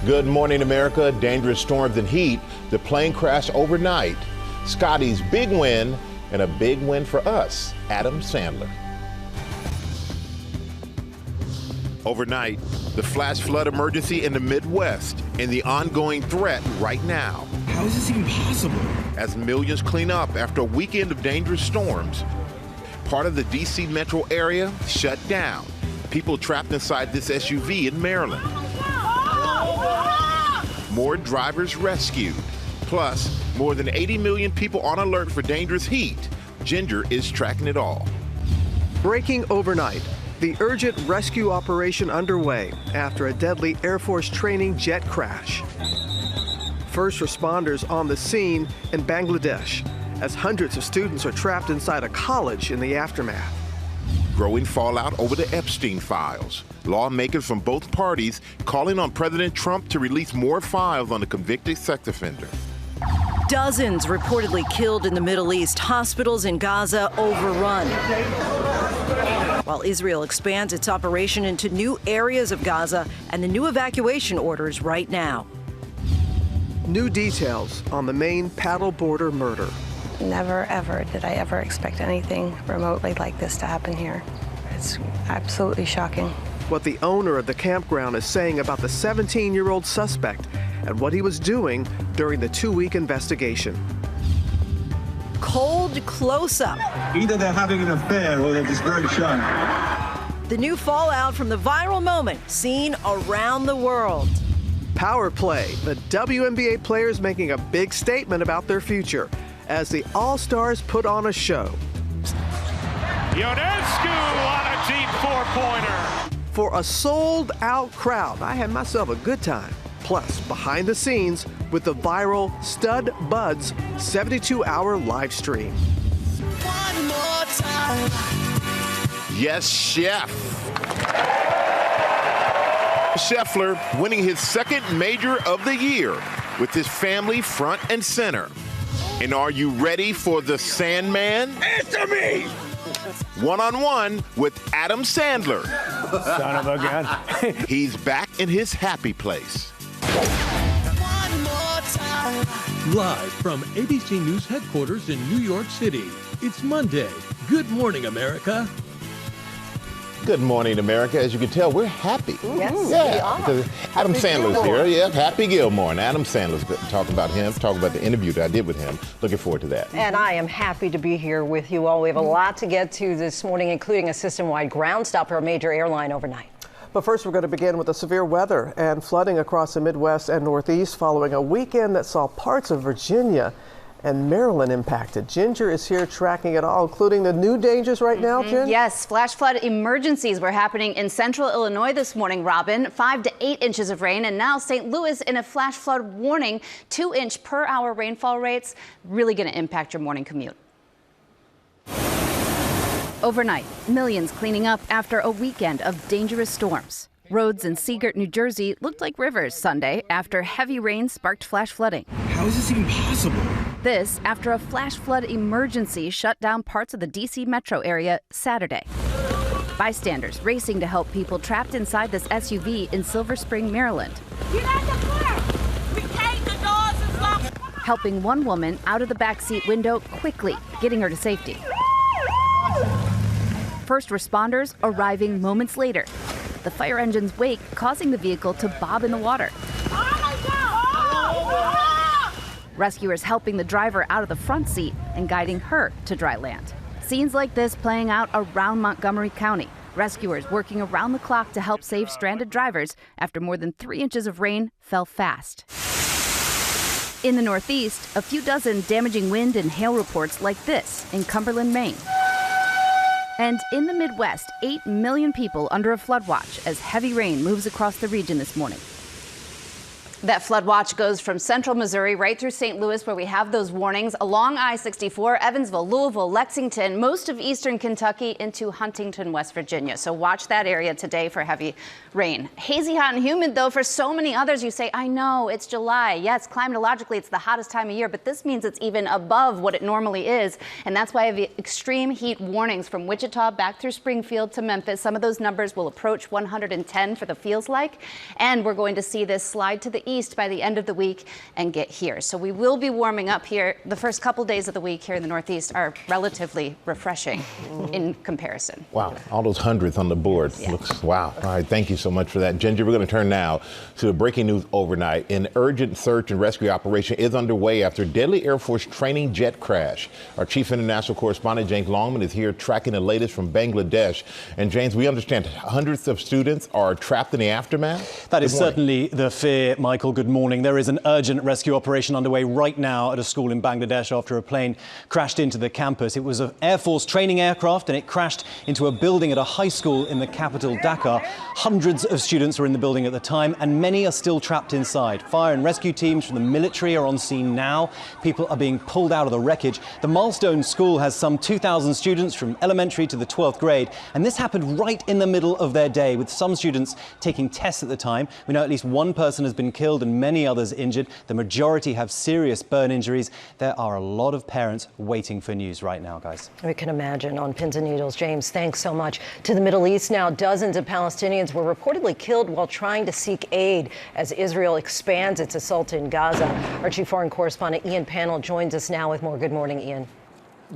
Good morning, America. Dangerous storms and heat. The plane crashed overnight. Scotty's big win and a big win for us, Adam Sandler. Overnight, the flash flood emergency in the Midwest and the ongoing threat right now. How is this even possible? As millions clean up after a weekend of dangerous storms, part of the D.C. metro area shut down. People trapped inside this SUV in Maryland. More drivers rescued. Plus, more than 80 million people on alert for dangerous heat. Ginger is tracking it all. Breaking overnight, the urgent rescue operation underway after a deadly Air Force training jet crash. First responders on the scene in Bangladesh as hundreds of students are trapped inside a college in the aftermath. Growing fallout over the Epstein files. Lawmakers from both parties calling on President Trump to release more files on the convicted sex offender. Dozens reportedly killed in the Middle East. Hospitals in Gaza overrun. While Israel expands its operation into new areas of Gaza and the new evacuation orders right now. New details on the Maine paddleboarder murder. Never, ever did I ever expect anything remotely like this to happen here. It's absolutely shocking. What the owner of the campground is saying about the 17-year-old suspect and what he was doing during the 2-week investigation. Cold close-up. Either they're having an affair or they're just very shy. The new fallout from the viral moment seen around the world. Power play, the WNBA players making a big statement about their future as the All-Stars put on a show. Ionescu on a deep four-pointer. For a sold-out crowd, I had myself a good time. Plus, behind the scenes with the viral Stud Buds 72-hour live stream. One more time. Yes, Chef. Scheffler winning his second major of the year with his family front and center. And are you ready for the Sandman? Answer me! One-on-one with Adam Sandler. Son of a gun. He's back in his happy place. One more time. Live from ABC News headquarters in New York City, it's Monday. Good morning, America. Good morning, America. As you can tell, we're happy. Yes, Yeah, we are. because Adam Sandler's here. Yeah, Happy Gilmore. And Adam Sandler's talking about him, talking about the interview that I did with him. Looking forward to that. And I am happy to be here with you all. We have a lot to get to this morning, including a system-wide ground stop for a major airline overnight. But first, we're going to begin with the severe weather and flooding across the Midwest and Northeast following a weekend that saw parts of Virginia and Maryland impacted. Ginger is here tracking it all, including the new dangers right now, Jen? Yes, flash flood emergencies were happening in central Illinois this morning, Robin. 5 to 8 inches of rain, and now St. Louis in a flash flood warning. 2-inch per hour rainfall rates, really going to impact your morning commute. Overnight, millions cleaning up after a weekend of dangerous storms. Roads in Seagirt, New Jersey looked like rivers Sunday after heavy rain sparked flash flooding. How is this even possible? This after a flash flood emergency shut down parts of the D.C. metro area Saturday. Bystanders racing to help people trapped inside this SUV in Silver Spring, Maryland. Get out the car! We can't, the doors is locked. Helping one woman out of the backseat window quickly, getting her to safety. First responders arriving moments later. The fire engine's wake causing the vehicle to bob in the water. Rescuers helping the driver out of the front seat and guiding her to dry land. Scenes like this playing out around Montgomery County. Rescuers working around the clock to help save stranded drivers after more than 3 inches of rain fell fast. In the Northeast, a few dozen damaging wind and hail reports like this in Cumberland, Maine. And in the Midwest, 8 million people under a flood watch as heavy rain moves across the region this morning. That flood watch goes from central Missouri right through St. Louis, where we have those warnings, along I-64, Evansville, Louisville, Lexington, most of eastern Kentucky into Huntington, West Virginia. So watch that area today for heavy rain. Hazy, hot, and humid, though, for so many others. You say, I know, it's July. Yes, climatologically, it's the hottest time of year, but this means it's even above what it normally is. And that's why I have extreme heat warnings from Wichita back through Springfield to Memphis. Some of those numbers will approach 110 for the feels like. And we're going to see this slide to the east by the end of the week and get here. So we will be warming up here. The first couple days of the week here in the Northeast are relatively refreshing in comparison. Wow, all those hundreds on the board. Yeah. Wow. All right, thank you so much for that. Ginger, we're going to turn now to the breaking news overnight. An urgent search and rescue operation is underway after a deadly Air Force training jet crash. Our chief international correspondent, James Longman, is here tracking the latest from Bangladesh. And James, we understand hundreds of students are trapped in the aftermath? That is certainly the fear, Michael. Good morning. There is an urgent rescue operation underway right now at a school in Bangladesh after a plane crashed into the campus. It was an Air Force training aircraft and it crashed into a building at a high school in the capital, Dhaka. Hundreds of students were in the building at the time and many are still trapped inside. Fire and rescue teams from the military are on scene now. People are being pulled out of the wreckage. The Milestone School has some 2,000 students from elementary to the 12th grade, and this happened right in the middle of their day, with some students taking tests at the time. We know at least one person has been killed and many others injured. The majority have serious burn injuries. There are a lot of parents waiting for news right now, guys. We can imagine, on pins and needles. James, thanks so much. To the Middle East now, dozens of Palestinians were reportedly killed while trying to seek aid as Israel expands its assault in Gaza. Our chief foreign correspondent Ian Pannell joins us now with more. Good morning, Ian.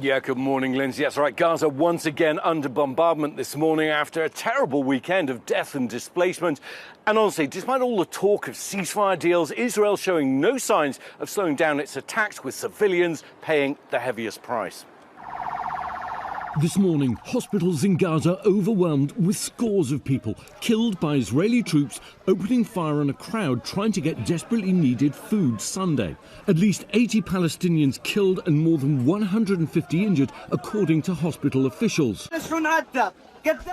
Yeah, good morning, Lindsay. That's right. Gaza once again under bombardment this morning after a terrible weekend of death and displacement. And honestly, despite all the talk of ceasefire deals, Israel showing no signs of slowing down its attacks, with civilians paying the heaviest price. This morning, hospitals in Gaza overwhelmed with scores of people killed by Israeli troops opening fire on a crowd trying to get desperately needed food Sunday. At least 80 Palestinians killed and more than 150 injured, according to hospital officials.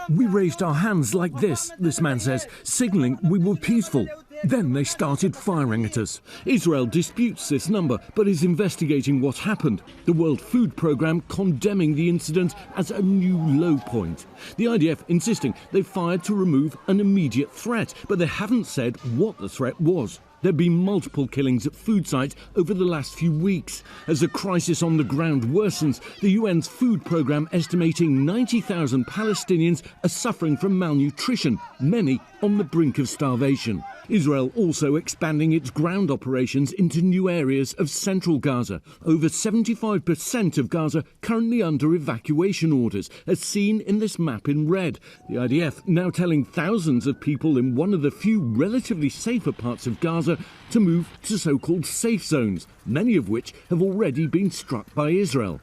We raised our hands like this man says, signaling we were peaceful. Then they started firing at us. Israel disputes this number, but is investigating what happened. The World Food Programme condemning the incident as a new low point. The IDF insisting they fired to remove an immediate threat, but they haven't said what the threat was. There have been multiple killings at food sites over the last few weeks. As the crisis on the ground worsens, the UN's food programme estimating 90,000 Palestinians are suffering from malnutrition, many on the brink of starvation. Israel also expanding its ground operations into new areas of central Gaza. Over 75% of Gaza currently under evacuation orders, as seen in this map in red. The IDF now telling thousands of people in one of the few relatively safer parts of Gaza to move to so-called safe zones, many of which have already been struck by Israel.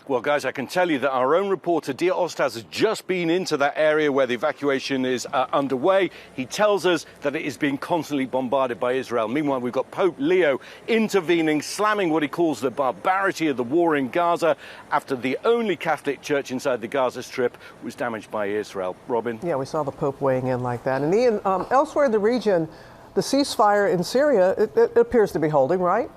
Well, guys, I can tell you that our own reporter, Dia Ostaz, has just been into that area where the evacuation is underway. He tells us that it is being constantly bombarded by Israel. Meanwhile, we've got Pope Leo intervening, slamming what he calls the barbarity of the war in Gaza after the only Catholic church inside the Gaza Strip was damaged by Israel. Robin? Yeah, we saw the Pope weighing in like that. And Ian, elsewhere in the region, the ceasefire in Syria, it appears to be holding, right?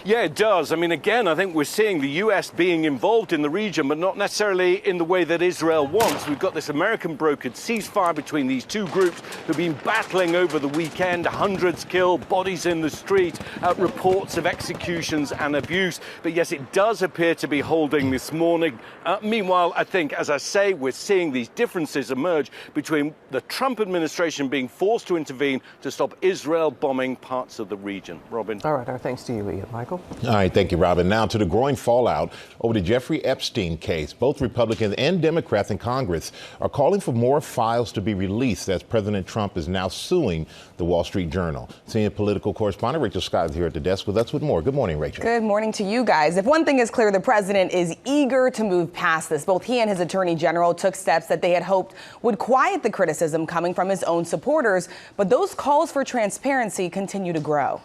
Yeah, it does. I mean, again, I think we're seeing the U.S. being involved in the region, but not necessarily in the way that Israel wants. We've got this American-brokered ceasefire between these two groups who've been battling over the weekend. Hundreds killed, bodies in the street, reports of executions and abuse. But yes, it does appear to be holding this morning. Meanwhile, I think, as I say, we're seeing these differences emerge between the Trump administration being forced to intervene to stop Israel bombing parts of the region. Robin? All right, our thanks to you, Ian. Michael? All right, thank you, Robin. Now to the growing fallout over the Jeffrey Epstein case. Both Republicans and Democrats in Congress are calling for more files to be released as President Trump is now suing the Wall Street Journal. Senior political correspondent Rachel Scott is here at the desk with us with more. Good morning, Rachel. Good morning to you guys. If one thing is clear, the president is eager to move past this. Both he and his attorney general took steps that they had hoped would quiet the criticism coming from his own supporters, but those calls for transparency continue to grow.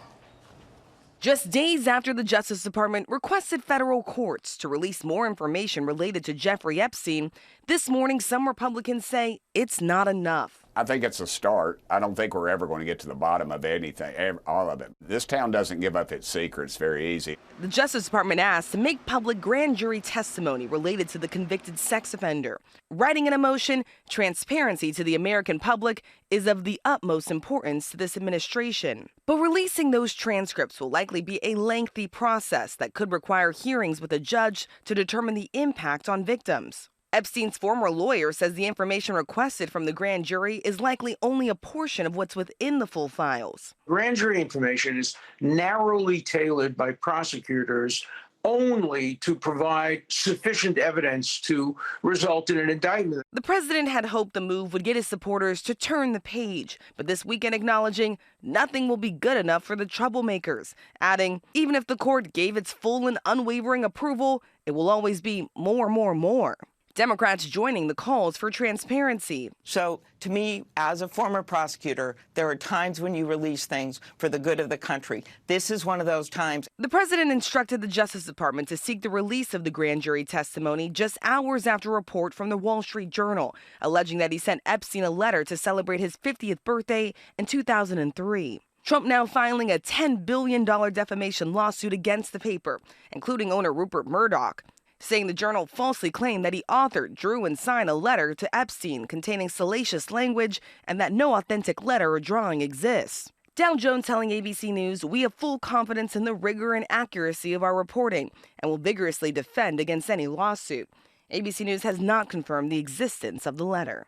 Just days after the Justice Department requested federal courts to release more information related to Jeffrey Epstein, this morning some Republicans say it's not enough. I think it's a start. I don't think we're ever going to get to the bottom of anything, all of it. This town doesn't give up its secrets very easy. The Justice Department asked to make public grand jury testimony related to the convicted sex offender. Writing in a motion, transparency to the American public is of the utmost importance to this administration. But releasing those transcripts will likely be a lengthy process that could require hearings with a judge to determine the impact on victims. Epstein's former lawyer says the information requested from the grand jury is likely only a portion of what's within the full files. Grand jury information is narrowly tailored by prosecutors only to provide sufficient evidence to result in an indictment. The president had hoped the move would get his supporters to turn the page, but this weekend acknowledging nothing will be good enough for the troublemakers, adding, even if the court gave its full and unwavering approval, it will always be more. Democrats joining the calls for transparency. So, to me, as a former prosecutor, there are times when you release things for the good of the country. This is one of those times. The president instructed the Justice Department to seek the release of the grand jury testimony just hours after a report from the Wall Street Journal, alleging that he sent Epstein a letter to celebrate his 50th birthday in 2003. Trump now filing a $10 billion defamation lawsuit against the paper, including owner Rupert Murdoch, saying the Journal falsely claimed that he authored, drew, and signed a letter to Epstein containing salacious language and that no authentic letter or drawing exists. Dow Jones telling ABC News, "We have full confidence in the rigor and accuracy of our reporting and will vigorously defend against any lawsuit." ABC News has not confirmed the existence of the letter.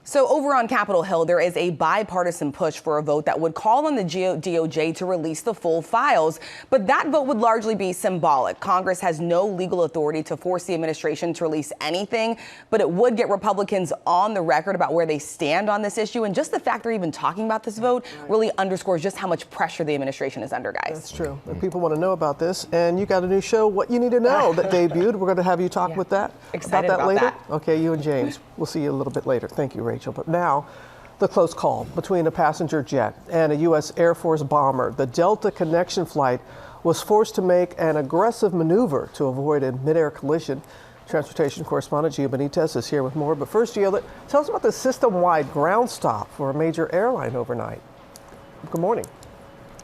So over on Capitol Hill, there is a bipartisan push for a vote that would call on the DOJ to release the full files. But that vote would largely be symbolic. Congress has no legal authority to force the administration to release anything, but it would get Republicans on the record about where they stand on this issue. And just the fact they're even talking about this vote really underscores just how much pressure the administration is under, guys. That's true. And people want to know about this. And you got a new show, What You Need to Know, that debuted. We're going to have you talk with that. Excited about that later. that. Okay, you and James. We'll see you a little bit later. Thank you, Rachel. But now, the close call between a passenger jet and a U.S. Air Force bomber. The Delta connection flight was forced to make an aggressive maneuver to avoid a midair collision. Transportation correspondent Gio Benitez is here with more. But first, Gio, tell us about the system-wide ground stop for a major airline overnight. Good morning.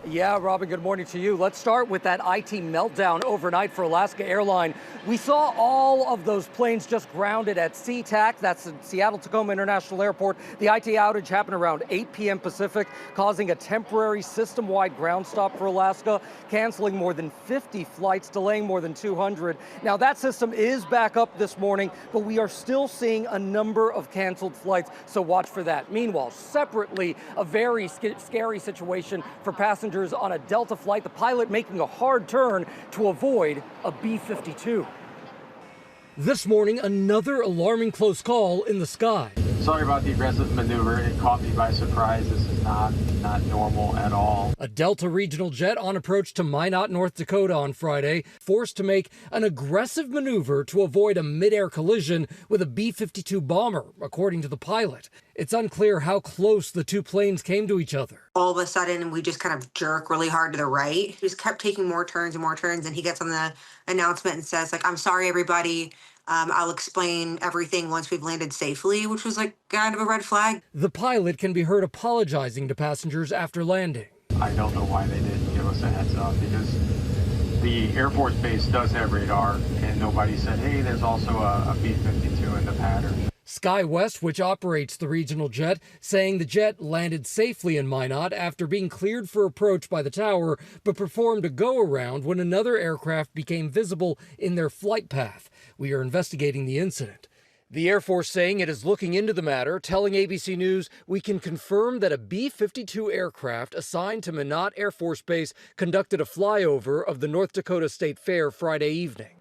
Yeah, Robin, good morning to you. Let's start with that IT meltdown overnight for Alaska Airlines. We saw all of those planes just grounded at SeaTac, that's at Seattle-Tacoma International Airport. The IT outage happened around 8 p.m. Pacific, causing a temporary system-wide ground stop for Alaska, canceling more than 50 flights, delaying more than 200. Now, that system is back up this morning, but we are still seeing a number of canceled flights, so watch for that. Meanwhile, separately, a very scary situation for passengers on a Delta flight, the pilot making a hard turn to avoid a B-52. This morning, another alarming close call in the sky. Sorry about the aggressive maneuver. It caught me by surprise. This is not normal at all. A Delta regional jet on approach to Minot, North Dakota on Friday, forced to make an aggressive maneuver to avoid a mid-air collision with a B-52 bomber, according to the pilot. It's unclear how close the two planes came to each other. All of a sudden, we just kind of jerk really hard to the right. He just kept taking more turns and more turns, and he gets on the announcement and says, I'm sorry, everybody. I'll explain everything once we've landed safely, which was kind of a red flag. The pilot can be heard apologizing to passengers after landing. I don't know why they didn't give us a heads up, because the Air Force Base does have radar, and nobody said, hey, there's also a B-52 in the pattern. SkyWest, which operates the regional jet, saying the jet landed safely in Minot after being cleared for approach by the tower, but performed a go-around when another aircraft became visible in their flight path. We are investigating the incident. The Air Force saying it is looking into the matter, telling ABC News, we can confirm that a B-52 aircraft assigned to Minot Air Force Base conducted a flyover of the North Dakota State Fair Friday evening.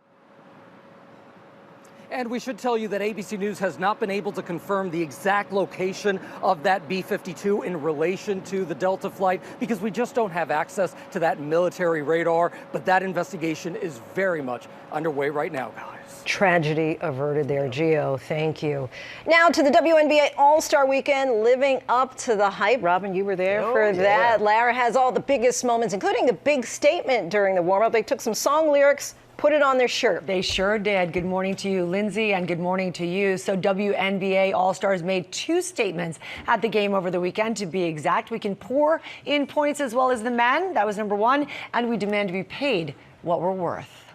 And we should tell you that ABC News has not been able to confirm the exact location of that B-52 in relation to the Delta flight because we just don't have access to that military radar. But that investigation is very much underway right now, guys. Tragedy averted there, Gio. Thank you. Now to the WNBA All-Star Weekend, living up to the hype. Robin, you were there for that. Lara has all the biggest moments, including the big statement during the warm-up. They took some song lyrics, put it on their shirt. They sure did. Good morning to you, Lindsay, and good morning to you. So WNBA All-Stars made 2 statements at the game over the weekend. To be exact, we can pour in points as well as the men. That was number 1. And we demand to be paid what we're worth.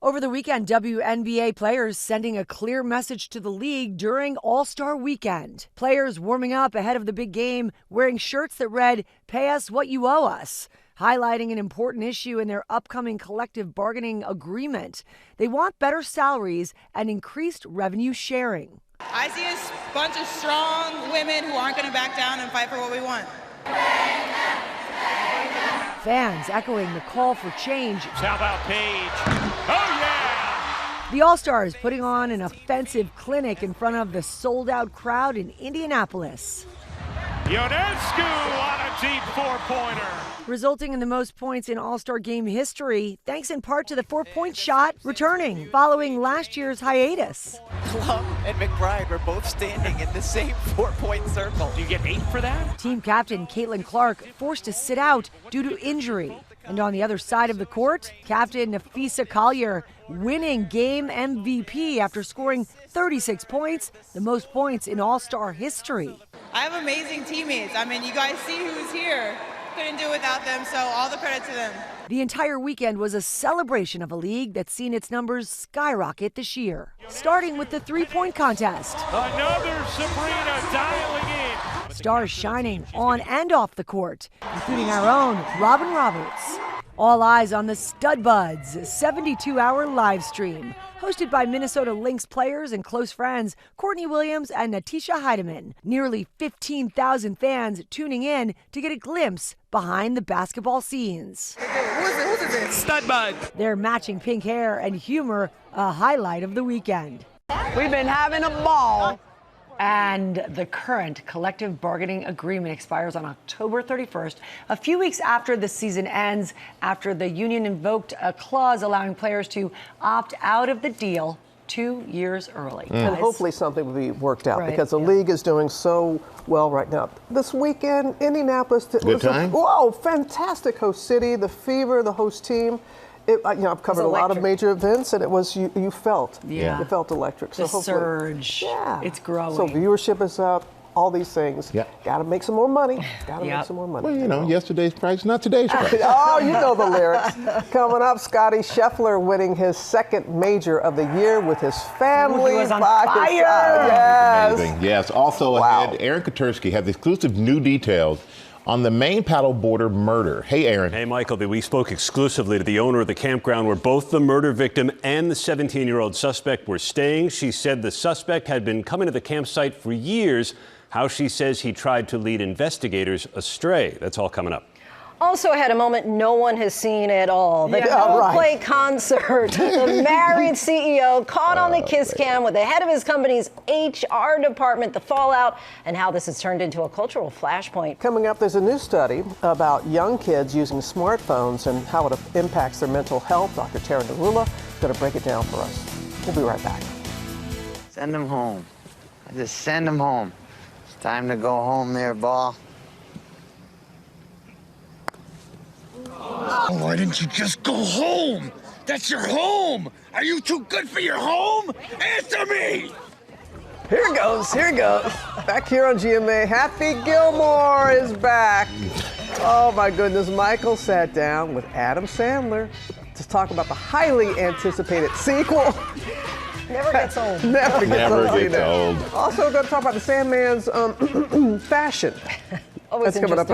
Over the weekend, WNBA players sending a clear message to the league during All-Star Weekend. Players warming up ahead of the big game, wearing shirts that read, "Pay us what you owe us," highlighting an important issue in their upcoming collective bargaining agreement. They want better salaries and increased revenue sharing. I see a bunch of strong women who aren't going to back down and fight for what we want. Fans echoing the call for change. How about Paige? Oh, yeah! The All-Stars putting on an offensive clinic in front of the sold-out crowd in Indianapolis. Ionescu on a deep 4-pointer. Resulting in the most points in All-Star game history, thanks in part to the 4-point shot returning following last year's hiatus. Clum and McBride were both standing in the same 4-point circle. Do you get 8 for that? Team captain Caitlin Clark forced to sit out due to injury. And on the other side of the court, captain Nafisa Collier winning game MVP after scoring 36 points, the most points in All-Star history. I have amazing teammates. I mean, you guys see who's here. Couldn't do it without them, so all the credit to them. The entire weekend was a celebration of a league that's seen its numbers skyrocket this year, starting with the 3-point contest. Another Sabrina dialing in. Stars shining on and off the court, including our own Robin Roberts. All eyes on the Stud Buds 72-hour live stream, hosted by Minnesota Lynx players and close friends Courtney Williams and Natisha Heidemann. Nearly 15,000 fans tuning in to get a glimpse behind the basketball scenes. Who's it? Stud Bud. Their matching pink hair and humor, a highlight of the weekend. We've been having a ball. And the current collective bargaining agreement expires on October 31st, a few weeks after the season ends, after the union invoked a clause allowing players to opt out of the deal 2 years early. And hopefully something will be worked out because the league is doing so well right now. This weekend, Indianapolis. Good time? Whoa, fantastic host city, the Fever, the host team. I've covered a lot of major events, and it was you felt it felt electric. The surge, it's growing. So viewership is up. All these things. Got to make some more money. Got to make some more money. Well, you know, yesterday's price, not today's price. Oh, you know the lyrics. Coming up, Scotty Scheffler winning his 2nd major of the year with his family. He was on fire. Yes. Amazing. Yes. Also ahead, Aaron Katursky has exclusive new details on the main paddle border murder. Hey, Aaron. Hey, Michael. We spoke exclusively to the owner of the campground where both the murder victim and the 17-year-old suspect were staying. She said the suspect had been coming to the campsite for years. How she says he tried to lead investigators astray. That's all coming up. Also had a moment no one has seen at all. The Coldplay concert. The married CEO caught on the kiss cam with the head of his company's HR department, the fallout, and how this has turned into a cultural flashpoint. Coming up, there's a new study about young kids using smartphones and how it impacts their mental health. Dr. Tara Narula is going to break it down for us. We'll be right back. Send them home. I just send them home. It's time to go home there, ball. Why didn't you just go home? That's your home! Are you too good for your home? Answer me! Here it goes, here it goes. Back here on GMA, Happy Gilmore is back. Oh my goodness, Michael sat down with Adam Sandler to talk about the highly anticipated sequel. Never gets old. Never gets old. Also, we're going to talk about the Sandman's fashion. Always That's coming up.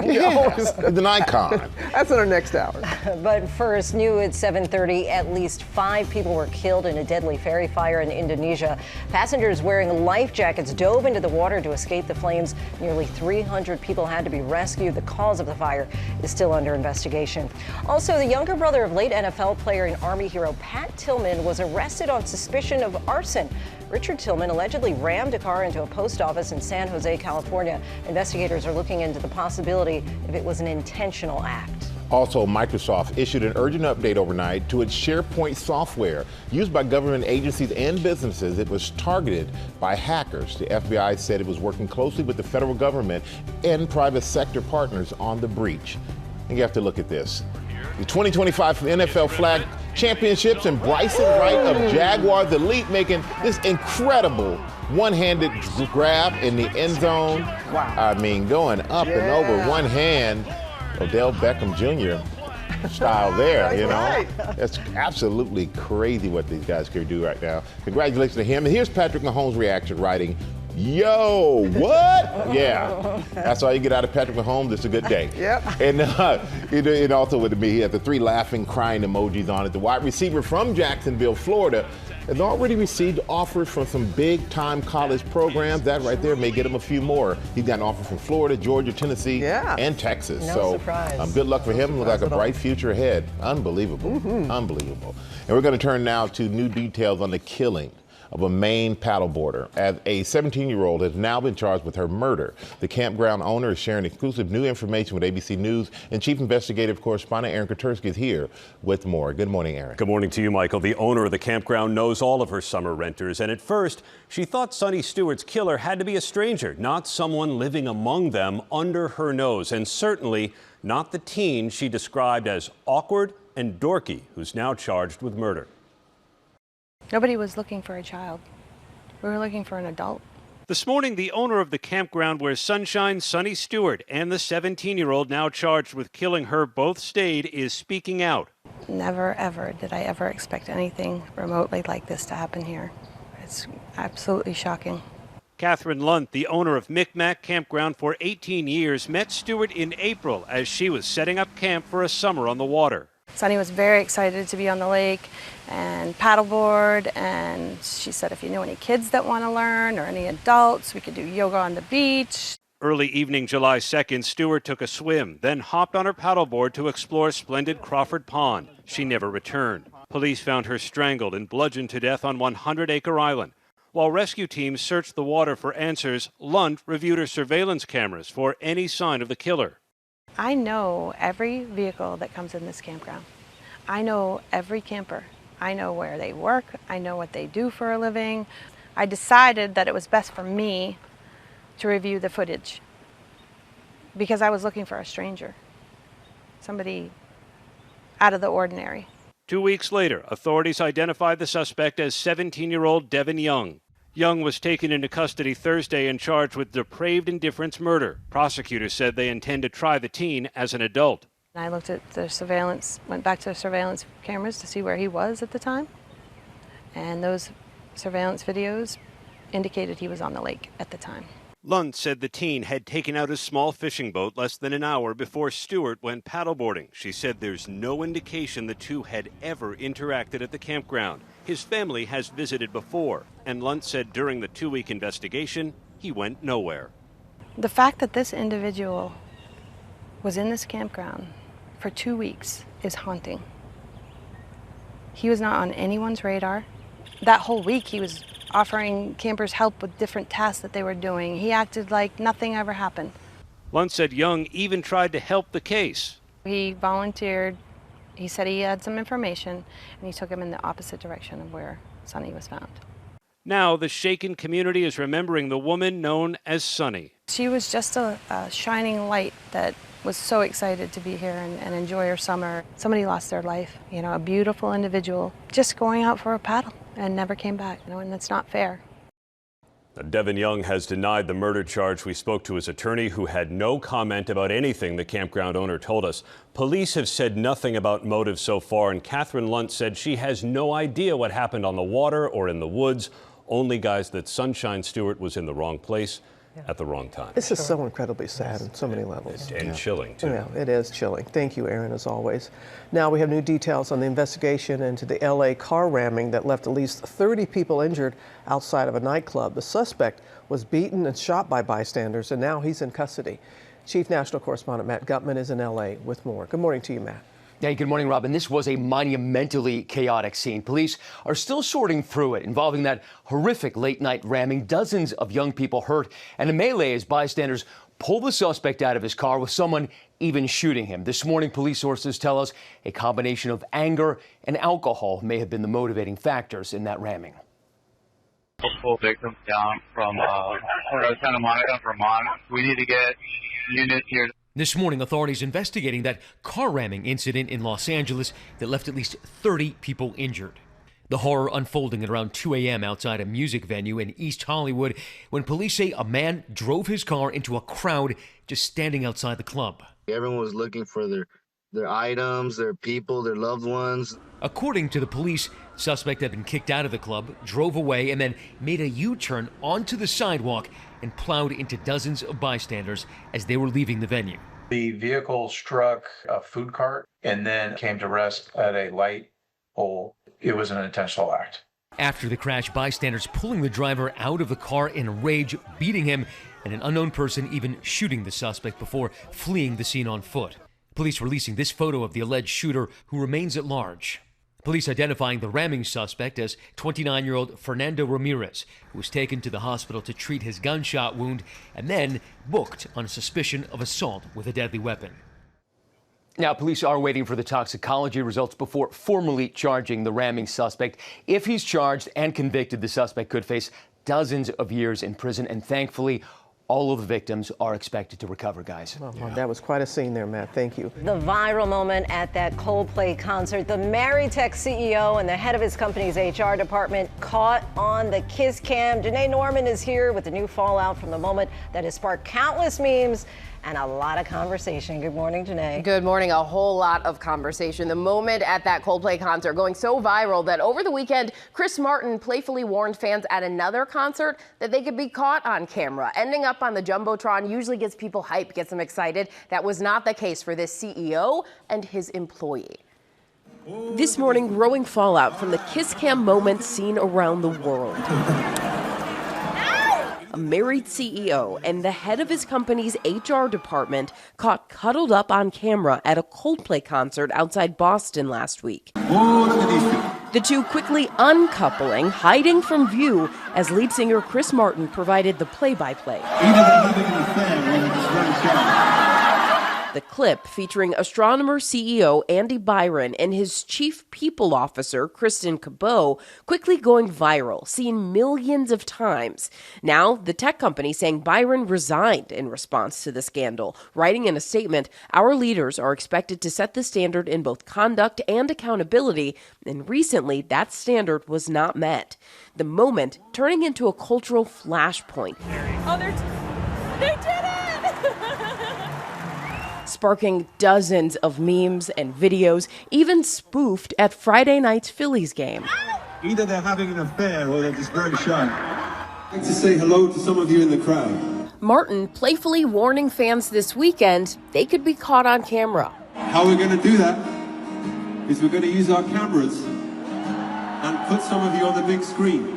It's an icon. That's in our next hour. But first, new at 7:30, at least 5 people were killed in a deadly ferry fire in Indonesia. Passengers wearing life jackets dove into the water to escape the flames. Nearly 300 people had to be rescued. The cause of the fire is still under investigation. Also, the younger brother of late NFL player and Army hero Pat Tillman was arrested on suspicion of arson. Richard Tillman allegedly rammed a car into a post office in San Jose, California. Investigators are looking into the possibility if it was an intentional act. Also, Microsoft issued an urgent update overnight to its SharePoint software. Used by government agencies and businesses, it was targeted by hackers. The FBI said it was working closely with the federal government and private sector partners on the breach. And you have to look at this. The 2025 NFL Flag Championships, and Bryson Wright of Jaguars Elite making this incredible one-handed grab in the end zone. Wow. I mean, going up and over one hand. Odell Beckham Jr. style there, you know. Right. That's absolutely crazy what these guys can do right now. Congratulations to him. And here's Patrick Mahomes' reaction, writing, "Yo, what?" Yeah, that's all you get out of Patrick Mahomes. It's a good day. Yep. And also with me, he had the 3 laughing, crying emojis on it. The wide receiver from Jacksonville, Florida, has already received offers from some big-time college programs. That right there may get him a few more. He's got an offer from Florida, Georgia, Tennessee, and Texas. No surprise. Good luck for him. Looks like a bright future ahead. Unbelievable. Unbelievable. And we're going to turn now to new details on the killing of a Maine paddleboarder, as a 17-year-old has now been charged with her murder. The campground owner is sharing exclusive new information with ABC News, and Chief Investigative Correspondent Aaron Katersky is here with more. Good morning, Aaron. Good morning to you, Michael. The owner of the campground knows all of her summer renters, and at first, she thought Sonny Stewart's killer had to be a stranger, not someone living among them under her nose, and certainly not the teen she described as awkward and dorky, who's now charged with murder. Nobody was looking for a child. We were looking for an adult. This morning, the owner of the campground where Sunshine, Sonny Stewart, and the 17-year-old now charged with killing her both stayed is speaking out. Never, ever did I ever expect anything remotely like this to happen here. It's absolutely shocking. Catherine Lunt, the owner of Mic Mac Campground for 18 years, met Stewart in April as she was setting up camp for a summer on the water. Sonny was very excited to be on the lake and paddleboard, and she said if you knew any kids that want to learn or any adults, we could do yoga on the beach. Early evening July 2nd, Stewart took a swim, then hopped on her paddleboard to explore splendid Crawford Pond. She never returned. Police found her strangled and bludgeoned to death on 100-acre island. While rescue teams searched the water for answers, Lunt reviewed her surveillance cameras for any sign of the killer. I know every vehicle that comes in this campground. I know every camper. I know where they work. I know what they do for a living. I decided that it was best for me to review the footage because I was looking for a stranger, somebody out of the ordinary. 2 weeks later, authorities identified the suspect as 17-year-old Devin Young. Young was taken into custody Thursday and charged with depraved indifference murder. Prosecutors said they intend to try the teen as an adult. I looked at the surveillance, went back to the surveillance cameras to see where he was at the time, and those surveillance videos indicated he was on the lake at the time. Lunt said the teen had taken out a small fishing boat less than an hour before Stewart went paddleboarding. She said there's no indication the two had ever interacted at the campground. His family has visited before, and Lunt said during the 2-week investigation, he went nowhere. The fact that this individual was in this campground for 2 weeks is haunting. He was not on anyone's radar. That whole week he was offering campers help with different tasks that they were doing. He acted like nothing ever happened. Lunt said Young even tried to help the case. He volunteered. He said he had some information, and he took him in the opposite direction of where Sonny was found. Now the shaken community is remembering the woman known as Sonny. She was just a shining light that was so excited to be here and enjoy her summer. Somebody lost their life, you know, a beautiful individual just going out for a paddle and never came back, you know, and that's not fair. Devin Young has denied the murder charge. We spoke to his attorney, who had no comment about anything the campground owner told us. Police have said nothing about motive so far, and Catherine Lunt said she has no idea what happened on the water or in the woods. Only, guys, that Sunshine Stewart was in the wrong place at the wrong time. This is so incredibly sad on so many levels. And chilling, too. Yeah, it is chilling. Thank you, Aaron, as always. Now we have new details on the investigation into the LA car ramming that left at least 30 people injured outside of a nightclub. The suspect was beaten and shot by bystanders, and now he's in custody. Chief National Correspondent Matt Gutman is in LA with more. Good morning to you, Matt. Hey, good morning, Robin. This was a monumentally chaotic scene. Police are still sorting through it, involving that horrific late-night ramming, dozens of young people hurt, and a melee as bystanders pull the suspect out of his car with someone even shooting him. This morning, police sources tell us a combination of anger and alcohol may have been the motivating factors in that ramming. Multiple victims down from Santa Monica, Vermont. We need to get units here. This morning, authorities investigating that car ramming incident in Los Angeles that left at least 30 people injured. The horror unfolding at around 2 a.m. outside a music venue in East Hollywood when police say a man drove his car into a crowd just standing outside the club. Everyone was looking for their items, their people, their loved ones. According to the police, the suspect had been kicked out of the club, drove away, and then made a U-turn onto the sidewalk and plowed into dozens of bystanders as they were leaving the venue. The vehicle struck a food cart and then came to rest at a light pole. It was an intentional act. After the crash, bystanders pulling the driver out of the car in a rage, beating him, and an unknown person even shooting the suspect before fleeing the scene on foot. Police releasing this photo of the alleged shooter, who remains at large. Police identifying the ramming suspect as 29-year-old Fernando Ramirez, who was taken to the hospital to treat his gunshot wound and then booked on suspicion of assault with a deadly weapon. Now, police are waiting for the toxicology results before formally charging the ramming suspect. If he's charged and convicted, the suspect could face dozens of years in prison, and thankfully, all of the victims are expected to recover, guys. Oh, that was quite a scene there, Matt. Thank you. The viral moment at that Coldplay concert, the Maritech CEO and the head of his company's HR department caught on the kiss cam. Janae Norman is here with the new fallout from the moment that has sparked countless memes and a lot of conversation. Good morning, Janae. Good morning. A whole lot of conversation. The moment at that Coldplay concert going so viral that over the weekend, Chris Martin playfully warned fans at another concert that they could be caught on camera. Ending up on the Jumbotron usually gets people hyped, gets them excited. That was not the case for this CEO and his employee. This morning, growing fallout from the kiss cam moment seen around the world. A married CEO and the head of his company's HR department caught cuddled up on camera at a Coldplay concert outside Boston last week. The two quickly uncoupling, hiding from view as lead singer Chris Martin provided the play-by-play. The clip featuring astronomer CEO Andy Byron and his chief people officer Kristen Cabot quickly going viral, seen millions of times. Now, the tech company saying Byron resigned in response to the scandal, writing in a statement, "Our leaders are expected to set the standard in both conduct and accountability, and recently that standard was not met." The moment turning into a cultural flashpoint. Oh, they did it! Sparking dozens of memes and videos, even spoofed at Friday night's Phillies game. Either they're having an affair or they're just very shy. I'd like to say hello to some of you in the crowd. Martin playfully warning fans this weekend they could be caught on camera. How we're going to do that is we're going to use our cameras and put some of you on the big screen.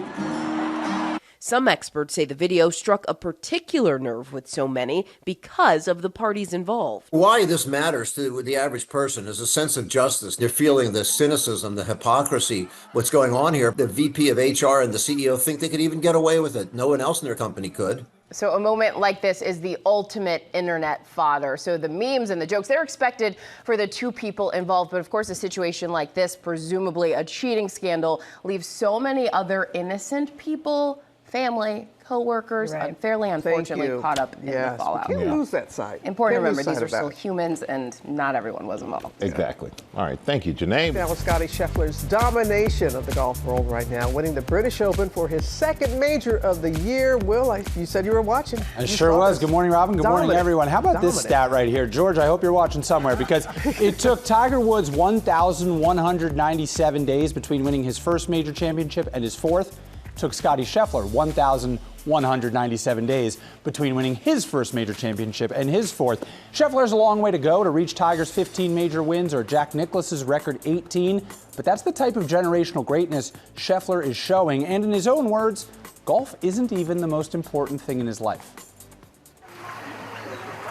Some experts say the video struck a particular nerve with so many because of the parties involved. Why this matters to the average person is a sense of justice. They're feeling the cynicism, the hypocrisy, what's going on here. The VP of HR and the CEO think they could even get away with it. No one else in their company could. So a moment like this is the ultimate internet fodder. So the memes and the jokes, they're expected for the two people involved. But of course, a situation like this, presumably a cheating scandal, leaves so many other innocent people, family, co-workers, unfairly, unfortunately, caught up in the fallout. You can't lose that sight. Important to remember, these are still humans, and not everyone was involved. Exactly. All right, thank you, Janae. Now with Scotty Scheffler's domination of the golf world right now, winning the British Open for his second major of the year. Will, you said you were watching. I sure was. Good morning, Robin. Good morning, everyone. How about this stat right here? George, I hope you're watching somewhere, because it took Tiger Woods 1,197 days between winning his first major championship and his fourth. Took Scotty Scheffler 1,197 days between winning his first major championship and his fourth. Scheffler has a long way to go to reach Tiger's 15 major wins or Jack Nicklaus's record 18, but that's the type of generational greatness Scheffler is showing, and in his own words, golf isn't even the most important thing in his life.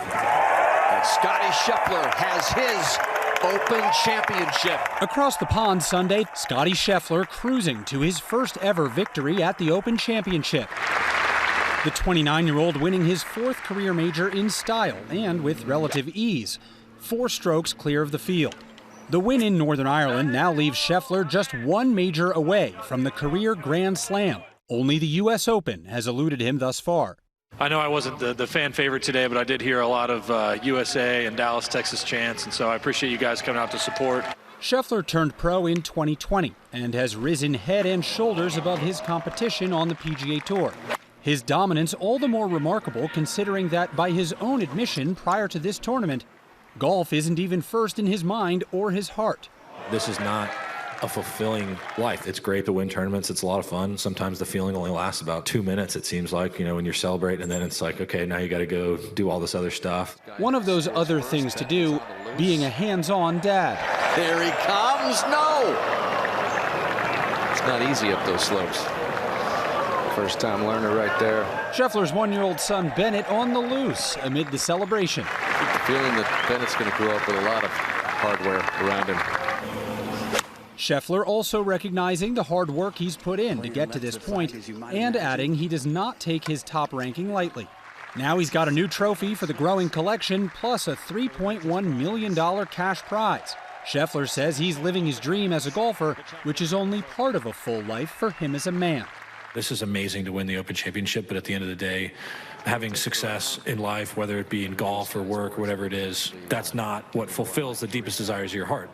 And Scotty Scheffler has his Open Championship. Across the pond Sunday, Scotty Scheffler cruising to his first ever victory at the Open Championship. The 29-year-old winning his fourth career major in style and with relative ease, 4 strokes clear of the field. The win in Northern Ireland now leaves Scheffler just one major away from the career Grand Slam. Only the U.S. Open has eluded him thus far. I know I wasn't the fan favorite today, but I did hear a lot of USA and Dallas, Texas chants, and so I appreciate you guys coming out to support. Scheffler turned pro in 2020 and has risen head and shoulders above his competition on the PGA Tour. His dominance all the more remarkable considering that, by his own admission prior to this tournament, golf isn't even first in his mind or his heart. This is not a fulfilling life. It's great to win tournaments. It's a lot of fun. Sometimes the feeling only lasts about 2 minutes, it seems like, when you're celebrating, and then it's like, okay, now you got to go do all this other stuff. One of those other things to do, being a hands-on dad. There he comes. No! It's not easy up those slopes. First time learner right there. Scheffler's 1-year-old son Bennett on the loose amid the celebration. I get the feeling that Bennett's going to grow up with a lot of hardware around him. Scheffler also recognizing the hard work he's put in to get to this point and adding he does not take his top ranking lightly. Now he's got a new trophy for the growing collection plus a $3.1 million cash prize. Scheffler says he's living his dream as a golfer, which is only part of a full life for him as a man. This is amazing to win the Open Championship, but at the end of the day, having success in life, whether it be in golf or work or whatever it is, that's not what fulfills the deepest desires of your heart.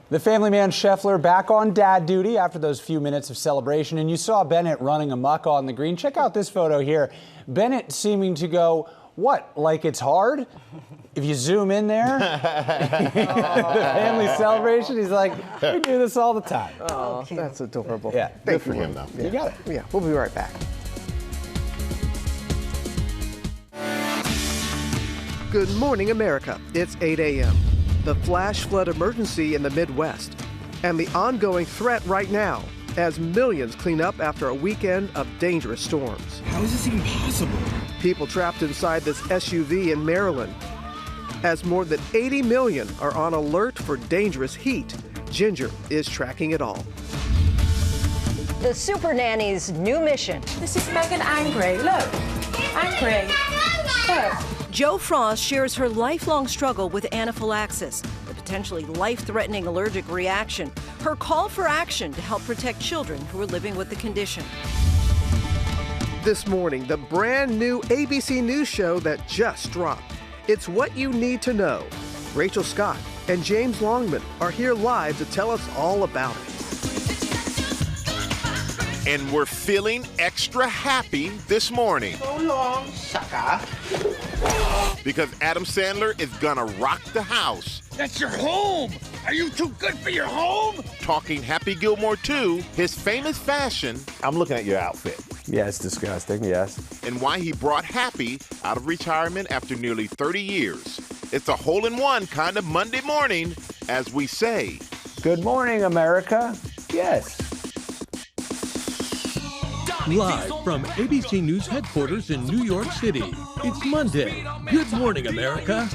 The family man Scheffler back on dad duty after those few minutes of celebration, and you saw Bennett running amok on the green. Check out this photo here. Bennett seeming to go, what, like it's hard? If you zoom in there, the family celebration, he's like, we do this all the time. Oh, that's adorable. Yeah, Thank good for you. him, though. Yeah. You got it. Yeah, we'll be right back. Good morning, America. It's 8 a.m. The flash flood emergency in the Midwest and the ongoing threat right now as millions clean up after a weekend of dangerous storms. How is this even possible? People trapped inside this SUV in Maryland. As more than 80 million are on alert for dangerous heat, Ginger is tracking it all. The Super Nanny's new mission. This is Megan angry. Look, angry. Look. Jo Frost shares her lifelong struggle with anaphylaxis, the potentially life-threatening allergic reaction. Her call for action to help protect children who are living with the condition. This morning, the brand new ABC News show that just dropped. It's What You Need to Know. Rachel Scott and James Longman are here live to tell us all about it. And we're feeling extra happy this morning. So long, sucker. Because Adam Sandler is gonna rock the house. That's your home. Are you too good for your home? Talking Happy Gilmore 2, his famous fashion. I'm looking at your outfit. Yeah, it's disgusting, yes. And why he brought Happy out of retirement after nearly 30 years. It's a hole-in-one kind of Monday morning, as we say. Good morning, America. Yes. Live from ABC News headquarters in New York City, it's Monday. Good morning, America.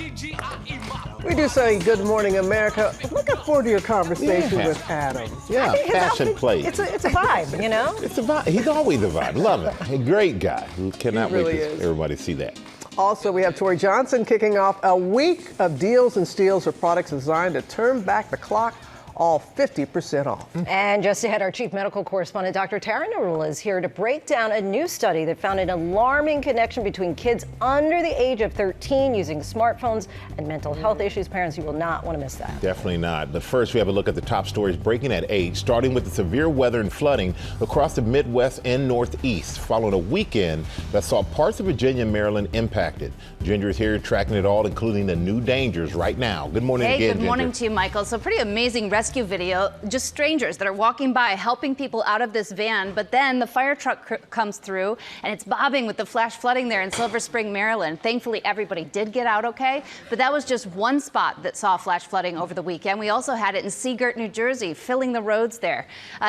We do say good morning, America. Looking forward to your conversation with Adam. Yeah, fashion plate. It's a vibe, you know? It's a vibe. He's always a vibe. Love it. A great guy. Cannot He really wait is. to everybody see that. Also, we have Tori Johnson kicking off a week of deals and steals for products designed to turn back the clock, all 50% off. And just ahead, our chief medical correspondent, Dr. Tara Narula, is here to break down a new study that found an alarming connection between kids under the age of 13 using smartphones and mental health issues. Parents, you will not want to miss that. Definitely not. But first, we have a look at the top stories breaking at 8, starting with the severe weather and flooding across the Midwest and Northeast, following a weekend that saw parts of Virginia and Maryland impacted. Ginger is here tracking it all, including the new dangers right now. Good morning hey, again, good morning Ginger. to you, Michael. So pretty amazing rescue video, just strangers that are walking by helping people out of this van, but then the fire truck comes through and it's bobbing with the flash flooding there in Silver Spring, Maryland. Thankfully, everybody did get out okay, but that was just one spot that saw flash flooding over the weekend. We also had it in Seagirt, New Jersey, filling the roads there.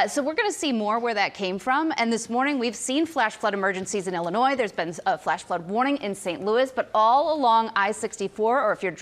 So we're going to see more where that came from. And this morning, we've seen flash flood emergencies in Illinois. There's been a flash flood warning in St. Louis, but all along I-64, or if you're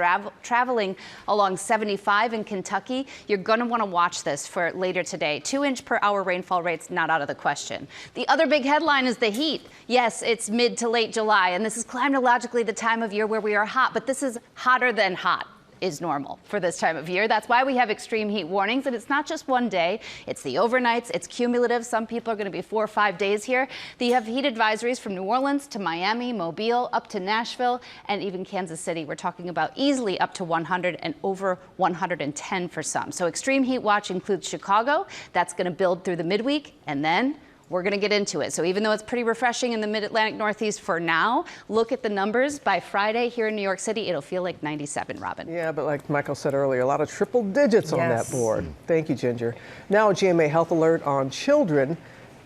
traveling along 75 in Kentucky, you're going to want to watch this for later today. 2-inch per hour rainfall rates not out of the question. The other big headline is the heat. Yes, it's mid to late July, and this is climatologically the time of year where we are hot, but this is hotter than hot. is normal for this time of year. That's why we have extreme heat warnings, and it's not just one day. It's the overnights, it's cumulative. Some people are going to be 4 or 5 days here. You have heat advisories from New Orleans to Miami, Mobile, up to Nashville, and even Kansas City. We're talking about easily up to 100 and over 110 for some. So extreme heat watch includes Chicago. That's going to build through the midweek, and then we're going to get into it. So even though it's pretty refreshing in the mid-Atlantic Northeast for now, look at the numbers. By Friday here in New York City, it'll feel like 97, Robin. Yeah, but like Michael said earlier, a lot of triple digits on that board. Thank you, Ginger. Now a GMA health alert on children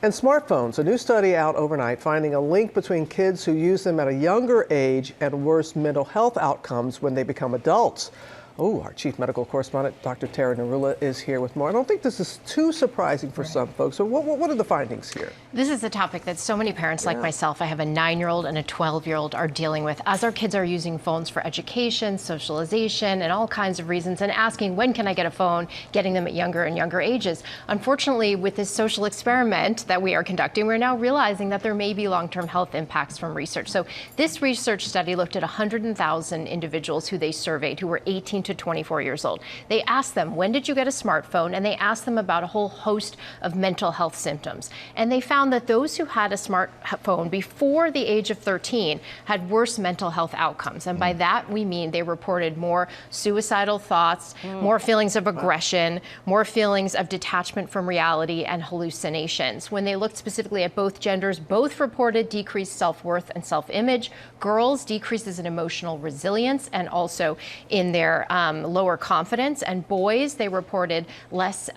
and smartphones. A new study out overnight finding a link between kids who use them at a younger age and worse mental health outcomes when they become adults. Oh, our chief medical correspondent, Dr. Tara Narula, is here with more. I don't think this is too surprising for some folks. So what are the findings here? This is a topic that so many parents like myself, I have a 9-year-old and a 12-year-old, are dealing with as our kids are using phones for education, socialization, and all kinds of reasons, and asking, when can I get a phone, getting them at younger and younger ages. Unfortunately, with this social experiment that we are conducting, we're now realizing that there may be long-term health impacts from research. So this research study looked at 100,000 individuals who they surveyed who were 18 to 24 years old. They asked them, when did you get a smartphone? And they asked them about a whole host of mental health symptoms. And they found that those who had a smartphone before the age of 13 had worse mental health outcomes. And by that, we mean they reported more suicidal thoughts, more feelings of aggression, more feelings of detachment from reality, and hallucinations. When they looked specifically at both genders, both reported decreased self-worth and self-image. Girls, decreases in emotional resilience and also in their lower confidence, and boys, they reported less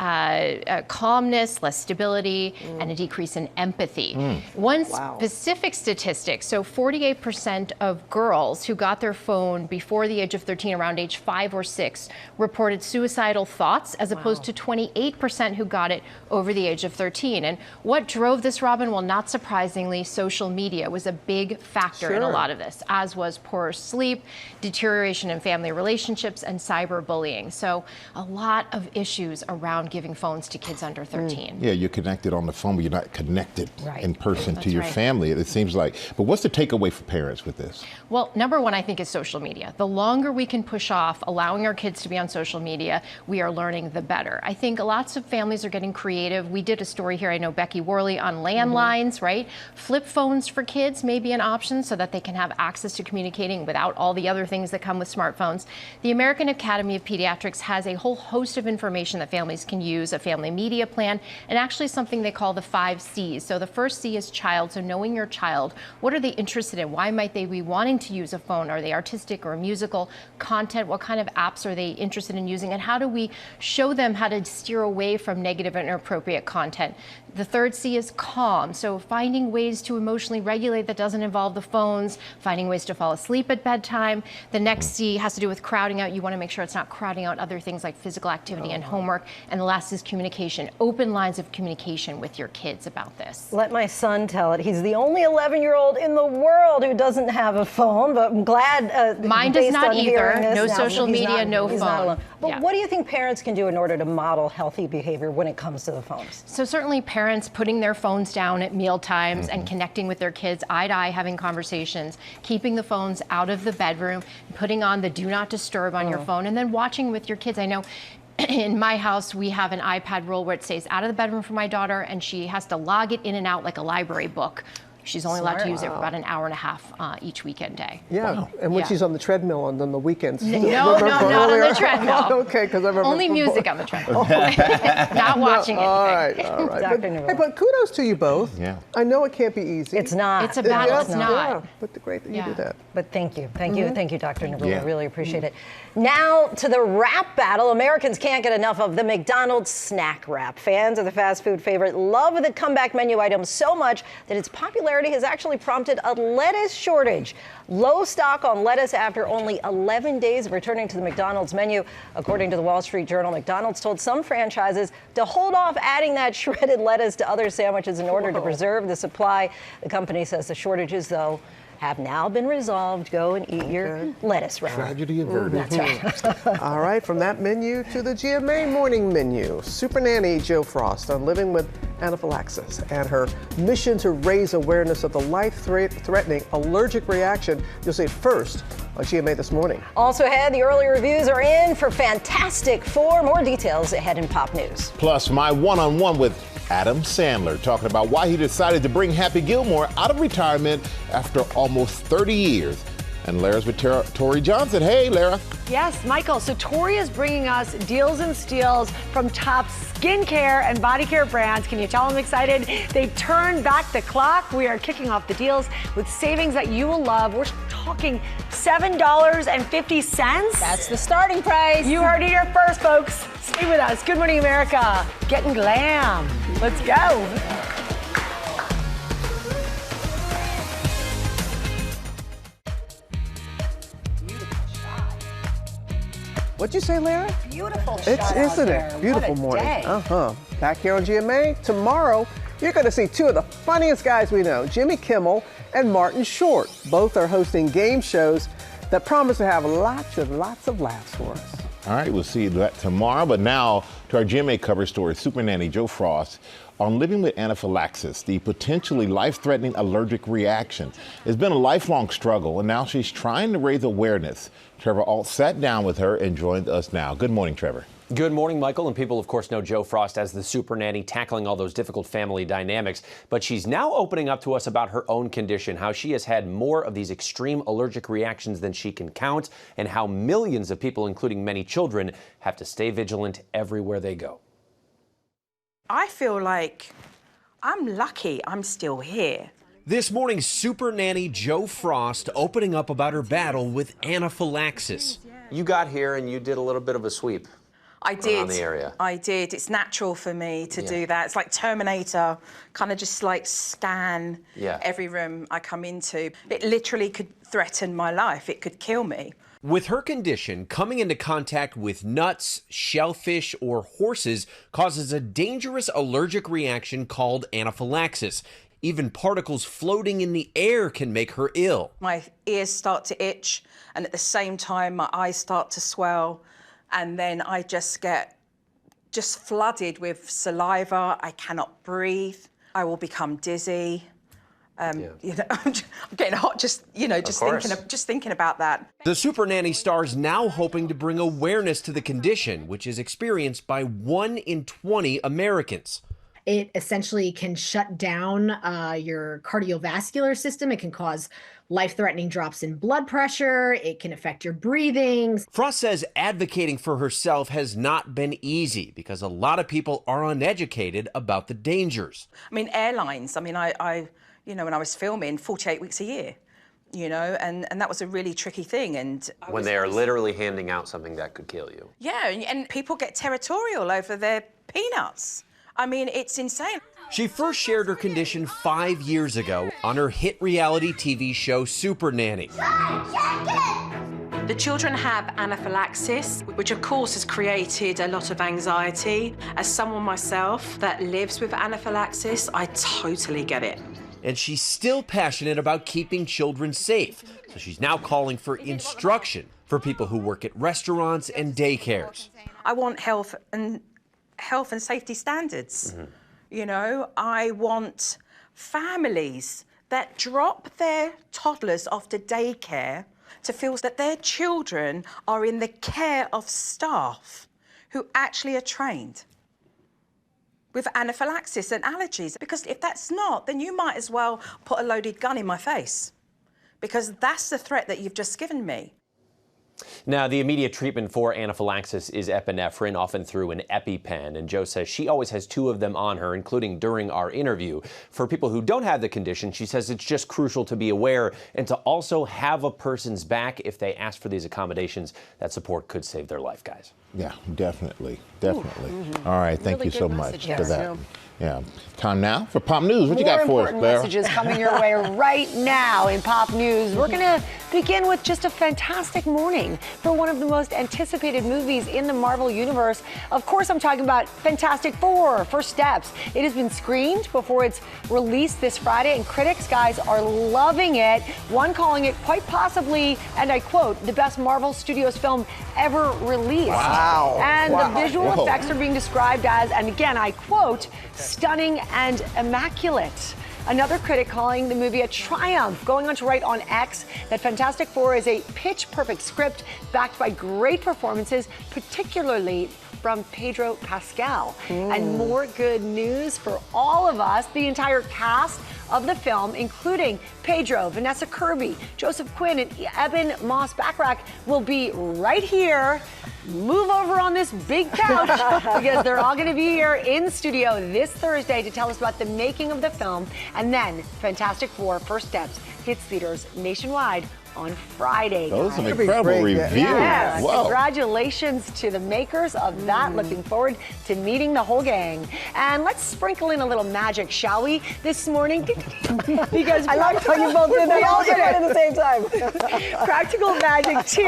calmness, less stability, and a decrease in empathy. One specific statistic, so 48% of girls who got their phone before the age of 13, around age 5 or 6, reported suicidal thoughts, as opposed to 28% who got it over the age of 13. And what drove this, Robin? Well, not surprisingly, social media was a big factor in a lot of this, as was poor sleep, deterioration in family relationships, and cyberbullying. So a lot of issues around giving phones to kids under 13. Yeah, you're connected on the phone, but you're not connected in person to your family, it seems like. But what's the takeaway for parents with this? Well, number one, I think, is social media. The longer we can push off allowing our kids to be on social media, we are learning, the better. I think lots of families are getting creative. We did a story here, I know, Becky Worley, on landlines, right? Flip phones for kids may be an option so that they can have access to communicating without all the other things that come with smartphones. The American Academy of Pediatrics has a whole host of information that families can use, a family media plan, and actually something they call the 5 C's. So the first C is child, so knowing your child. What are they interested in? Why might they be wanting to use a phone? Are they artistic or musical? Content, what kind of apps are they interested in using? And how do we show them how to steer away from negative and inappropriate content? The third C is calm, so finding ways to emotionally regulate that doesn't involve the phones, finding ways to fall asleep at bedtime. The next C has to do with crowding out. You want to make sure it's not crowding out other things like physical activity and homework. And the last is communication, open lines of communication with your kids about this. Let my son tell it. He's the only 11-year-old in the world who doesn't have a phone, but I'm glad. Mine does not either. No social media, no phone. But what do you think parents can do in order to model healthy behavior when it comes to the phones? So certainly parents putting their phones down at meal times and connecting with their kids eye to eye, having conversations, keeping the phones out of the bedroom, putting on the do not disturb on your phone, and then watching with your kids. I know in my house, we have an iPad rule where it stays out of the bedroom for my daughter, and she has to log it in and out like a library book. She's only allowed to use it for about an hour and a half each weekend day. Yeah, and when she's on the treadmill on the weekends. No, not on the treadmill. Okay, because I remember. Only music on the treadmill. Not watching anything. All right. But kudos to you both. Yeah. I know it can't be easy. It's not. It's a battle. It's not. Yeah, but great that you do that. But thank you, Dr. Narula. I really appreciate it. Now to the wrap battle. Americans can't get enough of the McDonald's snack wrap. Fans of the fast food favorite love the comeback menu item so much that its popularity has actually prompted a lettuce shortage. Low stock on lettuce after only 11 days of returning to the McDonald's menu. According to the Wall Street Journal, McDonald's told some franchises to hold off adding that shredded lettuce to other sandwiches in order to preserve the supply. The company says the shortages, though, have now been resolved. Go and eat your lettuce wrap. Tragedy averted. That's right. All right, from that menu to the GMA morning menu. Super nanny Jo Frost on living with anaphylaxis and her mission to raise awareness of the life-threatening allergic reaction. You'll see it first on GMA This Morning. Also ahead, the early reviews are in for Fantastic Four. More details ahead in Pop News. Plus, my one-on-one with Adam Sandler, talking about why he decided to bring Happy Gilmore out of retirement after almost 30 years. And Lara's with Tori Johnson. Hey, Lara. Yes, Michael. So Tori is bringing us deals and steals from top skincare and body care brands. Can you tell I'm excited? They've turned back the clock. We are kicking off the deals with savings that you will love. We're talking $7.50. That's the starting price. You heard it here first, folks. Stay with us. Good Morning America. Getting glam. Let's go. What'd you say, Lara? Beautiful shot Isn't out it? there. Beautiful What a morning. day. Back here on GMA, tomorrow, you're going to see two of the funniest guys we know, Jimmy Kimmel and Martin Short. Both are hosting game shows that promise to have lots and lots of laughs for us. All right, we'll see that tomorrow. But now to our GMA cover story, Super Nanny Jo Frost on living with anaphylaxis, the potentially life-threatening allergic reaction. It's been a lifelong struggle, and now she's trying to raise awareness. Trevor Alt sat down with her and joined us now. Good morning, Trevor. Good morning, Michael. And people, of course, know Jo Frost as the super nanny, tackling all those difficult family dynamics. But she's now opening up to us about her own condition, how she has had more of these extreme allergic reactions than she can count, and how millions of people, including many children, have to stay vigilant everywhere they go. I feel like I'm lucky I'm still here. This morning, super nanny Jo Frost opening up about her battle with anaphylaxis. You got here and you did a little bit of a sweep. I did. Around the area. I did. It's natural for me to do that. It's like Terminator, kind of just like scan every room I come into. It literally could threaten my life. It could kill me. With her condition, coming into contact with nuts, shellfish, or horses causes a dangerous allergic reaction called anaphylaxis. Even particles floating in the air can make her ill. My ears start to itch, and at the same time, my eyes start to swell, and then I just get flooded with saliva. I cannot breathe. I will become dizzy. You know, I'm getting hot just thinking about that. The super nanny star's now hoping to bring awareness to the condition, which is experienced by 1 in 20 Americans. It essentially can shut down your cardiovascular system. It can cause life-threatening drops in blood pressure. It can affect your breathing. Frost says advocating for herself has not been easy because a lot of people are uneducated about the dangers. I mean, airlines. I mean, I you know, when I was filming, 48 weeks a year, you know, and that was a really tricky thing. And when they are literally handing out something that could kill you. Yeah, and people get territorial over their peanuts. I mean, it's insane. She first shared her condition 5 years ago on her hit reality TV show Super Nanny. The children have anaphylaxis, which of course has created a lot of anxiety. As someone myself that lives with anaphylaxis, I totally get it. And she's still passionate about keeping children safe. So she's now calling for instruction for people who work at restaurants and daycares. I want health and safety standards. You know, I want families that drop their toddlers off to daycare to feel that their children are in the care of staff who actually are trained with anaphylaxis and allergies. Because if that's not, then you might as well put a loaded gun in my face, because that's the threat that you've just given me. Now, the immediate treatment for anaphylaxis is epinephrine, often through an EpiPen. And Jo says she always has 2 of them on her, including during our interview. For people who don't have the condition, she says it's just crucial to be aware and to also have a person's back if they ask for these accommodations. That support could save their life, guys. Yeah, definitely. All right, thank Really you so good much message, for that. yes. Yeah. Time now for Pop News. What you got for us, More important Claire? messages coming your way right now in Pop News. We're going to begin with just a fantastic morning for one of the most anticipated movies in the Marvel Universe. Of course, I'm talking about Fantastic Four, First Steps. It has been screened before it's released this Friday, and critics, guys, are loving it. One calling it quite possibly, and I quote, the best Marvel Studios film ever released. Wow. And Wow. the visual effects are being described as, and again, I quote, stunning and immaculate. Another critic calling the movie a triumph, going on to write on X that Fantastic Four is a pitch-perfect script backed by great performances, particularly from Pedro Pascal. And more good news for all of us. The entire cast of the film, including Pedro, Vanessa Kirby, Joseph Quinn, and Eben Moss-Backrack, will be right here. Move over on this big couch because they're all going to be here in studio this Thursday to tell us about the making of the film. And then Fantastic Four First Steps hits theaters nationwide on Friday. Those are incredible reviews. Yes. Wow. Congratulations to the makers of that. Looking forward to meeting the whole gang. And let's sprinkle in a little magic, shall we, this morning? Because I like how you both did that. We all did it at the same time. Practical Magic 2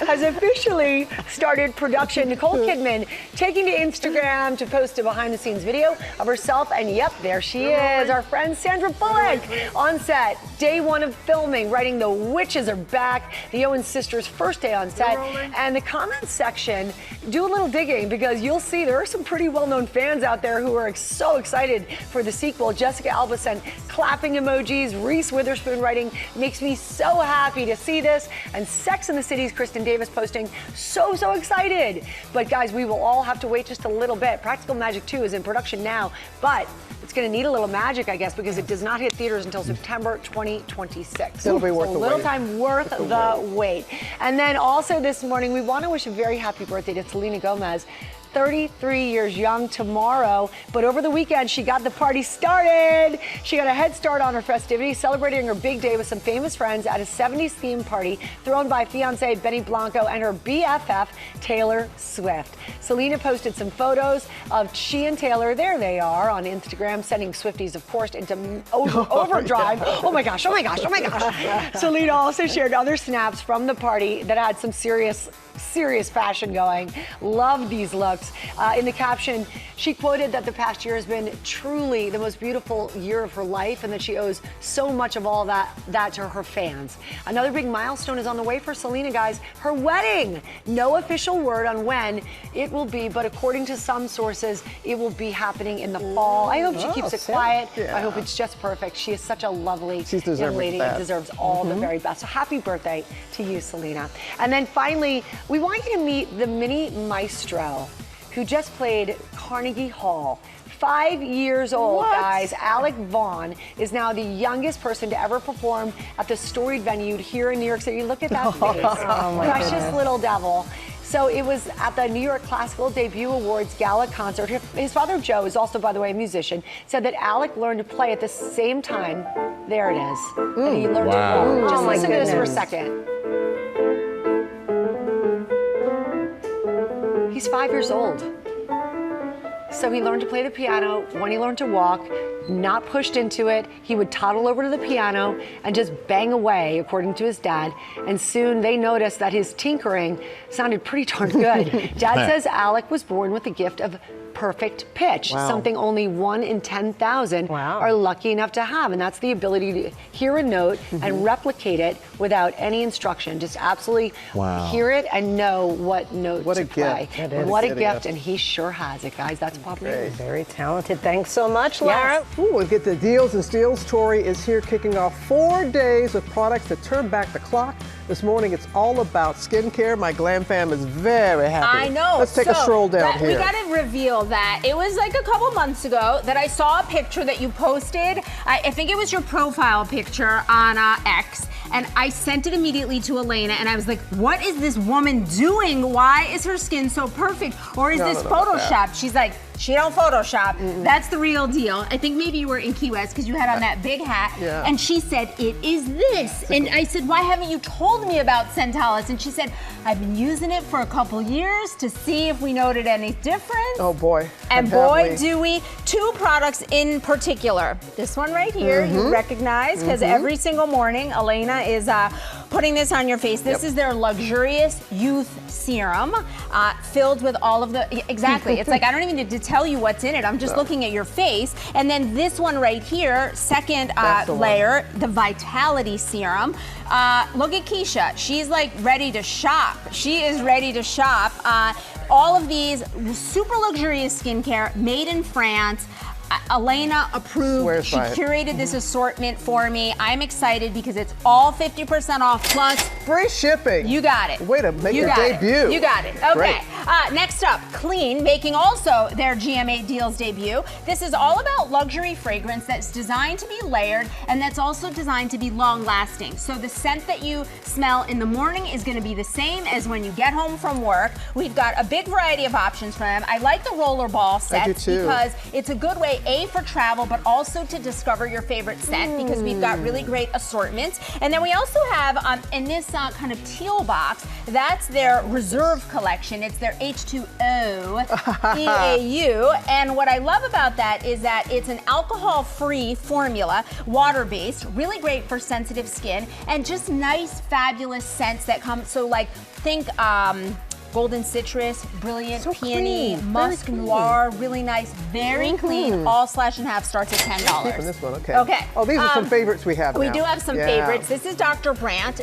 has officially started production. Nicole Kidman taking to Instagram to post a behind-the-scenes video of herself, and yep, there she is, our friend Sandra Bullock on set. Day one of filming, writing The Witches are back, the Owens sisters' first day on set, and the comments section, do a little digging because you'll see there are some pretty well-known fans out there who are so excited for the sequel. Jessica Alba sent clapping emojis, Reese Witherspoon writing, makes me so happy to see this, and Sex and the City's Kristen Davis posting, so excited. But guys, we will all have to wait just a little bit. Practical Magic 2 is in production now, but it's going to need a little magic, I guess, because it does not hit theaters until September 2026. It'll be worth the a little wait. time worth the wait. And then also this morning, we want to wish a very happy birthday to Selena Gomez. 33 years young tomorrow, but over the weekend she got the party started. She got a head start on her festivities, celebrating her big day with some famous friends at a 70s themed party thrown by fiancé Benny Blanco and her BFF Taylor Swift. Selena posted some photos of she and Taylor, there they are, on Instagram, sending Swifties, of course, into overdrive. Oh my gosh. Selena also shared other snaps from the party that had some serious fashion going. Love these looks. In the caption, she quoted that the past year has been truly the most beautiful year of her life and that she owes so much of all that to her fans. Another big milestone is on the way for Selena, guys, her wedding. No official word on when it will be, but according to some sources, it will be happening in the fall. I hope she keeps it quiet. Yeah. I hope it's just perfect. She is such a lovely She's young lady and deserves all the very best. So happy birthday to you, Selena. And then finally, we want you to meet the mini maestro who just played Carnegie Hall. 5 years old, guys. Alec Vaughn is now the youngest person to ever perform at the storied venue here in New York City. Look at that face. Precious little devil. So it was at the New York Classical Debut Awards Gala concert. His father, Joe, is also, by the way, a musician, said that Alec learned to play at the same time. There it is. And he learned to play. Just listen to this for a second. He's 5 years old. So he learned to play the piano. When he learned to walk, not pushed into it, he would toddle over to the piano and just bang away, according to his dad. And soon they noticed that his tinkering sounded pretty darn good. Dad says Alec was born with the gift of perfect pitch, something only 1 in 10,000 are lucky enough to have. And that's the ability to hear a note and replicate it without any instruction. Just absolutely hear it and know what note to play. What a gift, and he sure has it, guys. That's Pop News. Very talented. Thanks so much, Lara. Ooh, we'll get the deals and steals. Tori is here kicking off 4 days of products that turn back the clock. This morning, it's all about skincare. My glam fam is very happy. I know. Let's take a stroll down here. We got to reveal that it was like a couple months ago that I saw a picture that you posted. I think it was your profile picture on X. And I sent it immediately to Elena, and I was like, what is this woman doing? Why is her skin so perfect? Or is this Photoshopped? She's like, she don't Photoshop. That's the real deal. I think maybe you were in Key West because you had on that big hat. And she said, it is this. And I said, why haven't you told me about Centellus? And she said, I've been using it for a couple years to see if we noted any difference. Oh boy. And boy, do we. 2 products in particular. This one right here, you recognize, because every single morning, Elena is putting this on your face. This is their luxurious youth serum, filled with all of the, it's like, I don't even need to tell you what's in it. I'm just looking at your face. And then this one right here, second layer, the Vitality Serum. Look at Keisha. She's like ready to shop. She is ready to shop. All of these super luxurious skincare made in France. Elena approved. Swears She by it. curated this assortment for me. I'm excited because it's all 50% off plus free shipping. You got it. Way to make You your got debut. It. You got it. Okay. Great. Next up, Clean, making also their GMA Deals debut. This is all about luxury fragrance that's designed to be layered and that's also designed to be long lasting. So the scent that you smell in the morning is going to be the same as when you get home from work. We've got a big variety of options for them. I like the rollerball I do sets too. because it's a good way, A, for travel, but also to discover your favorite scent because we've got really great assortments. And then we also have in this kind of teal box, that's their Reserve collection. It's their H2O EAU. And what I love about that is that it's an alcohol-free formula, water-based, really great for sensitive skin, and just nice, fabulous scents that come. So like, think golden citrus, brilliant peony, clean. musk Very clean. noir, really nice, very clean. All slash and half starts at $10. Keeping this one, okay. Okay. Oh, these are some favorites we have We now. do have some Yeah. favorites. This is Dr. Brandt.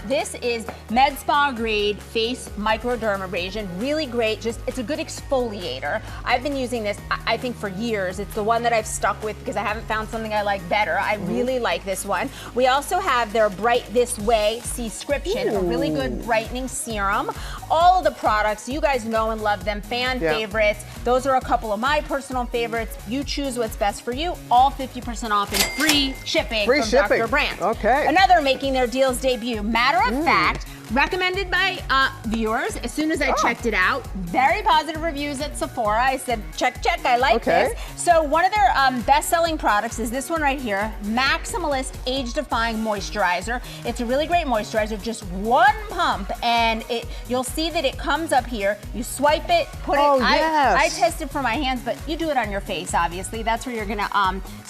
This is Med Spa grade face microdermabrasion. Really great. It's a good exfoliator. I've been using this, I think, for years. It's the one that I've stuck with because I haven't found something I like better. I really like this one. We also have their Bright This Way Description, a really good brightening serum. All of the products, you guys know and love them, favorites. Those are a couple of my personal favorites. You choose what's best for you. All 50% off and free shipping from Dr. Brandt. Okay. Another making their deals debut. Matter of fact, recommended by viewers as soon as I checked it out. Very positive reviews at Sephora. I said, check, I like this. So one of their best-selling products is this one right here, Maximalist Age-Defying Moisturizer. It's a really great moisturizer, just one pump, and you'll see that it comes up here. You swipe it, put it. I tested for my hands, but you do it on your face, obviously. That's where you're gonna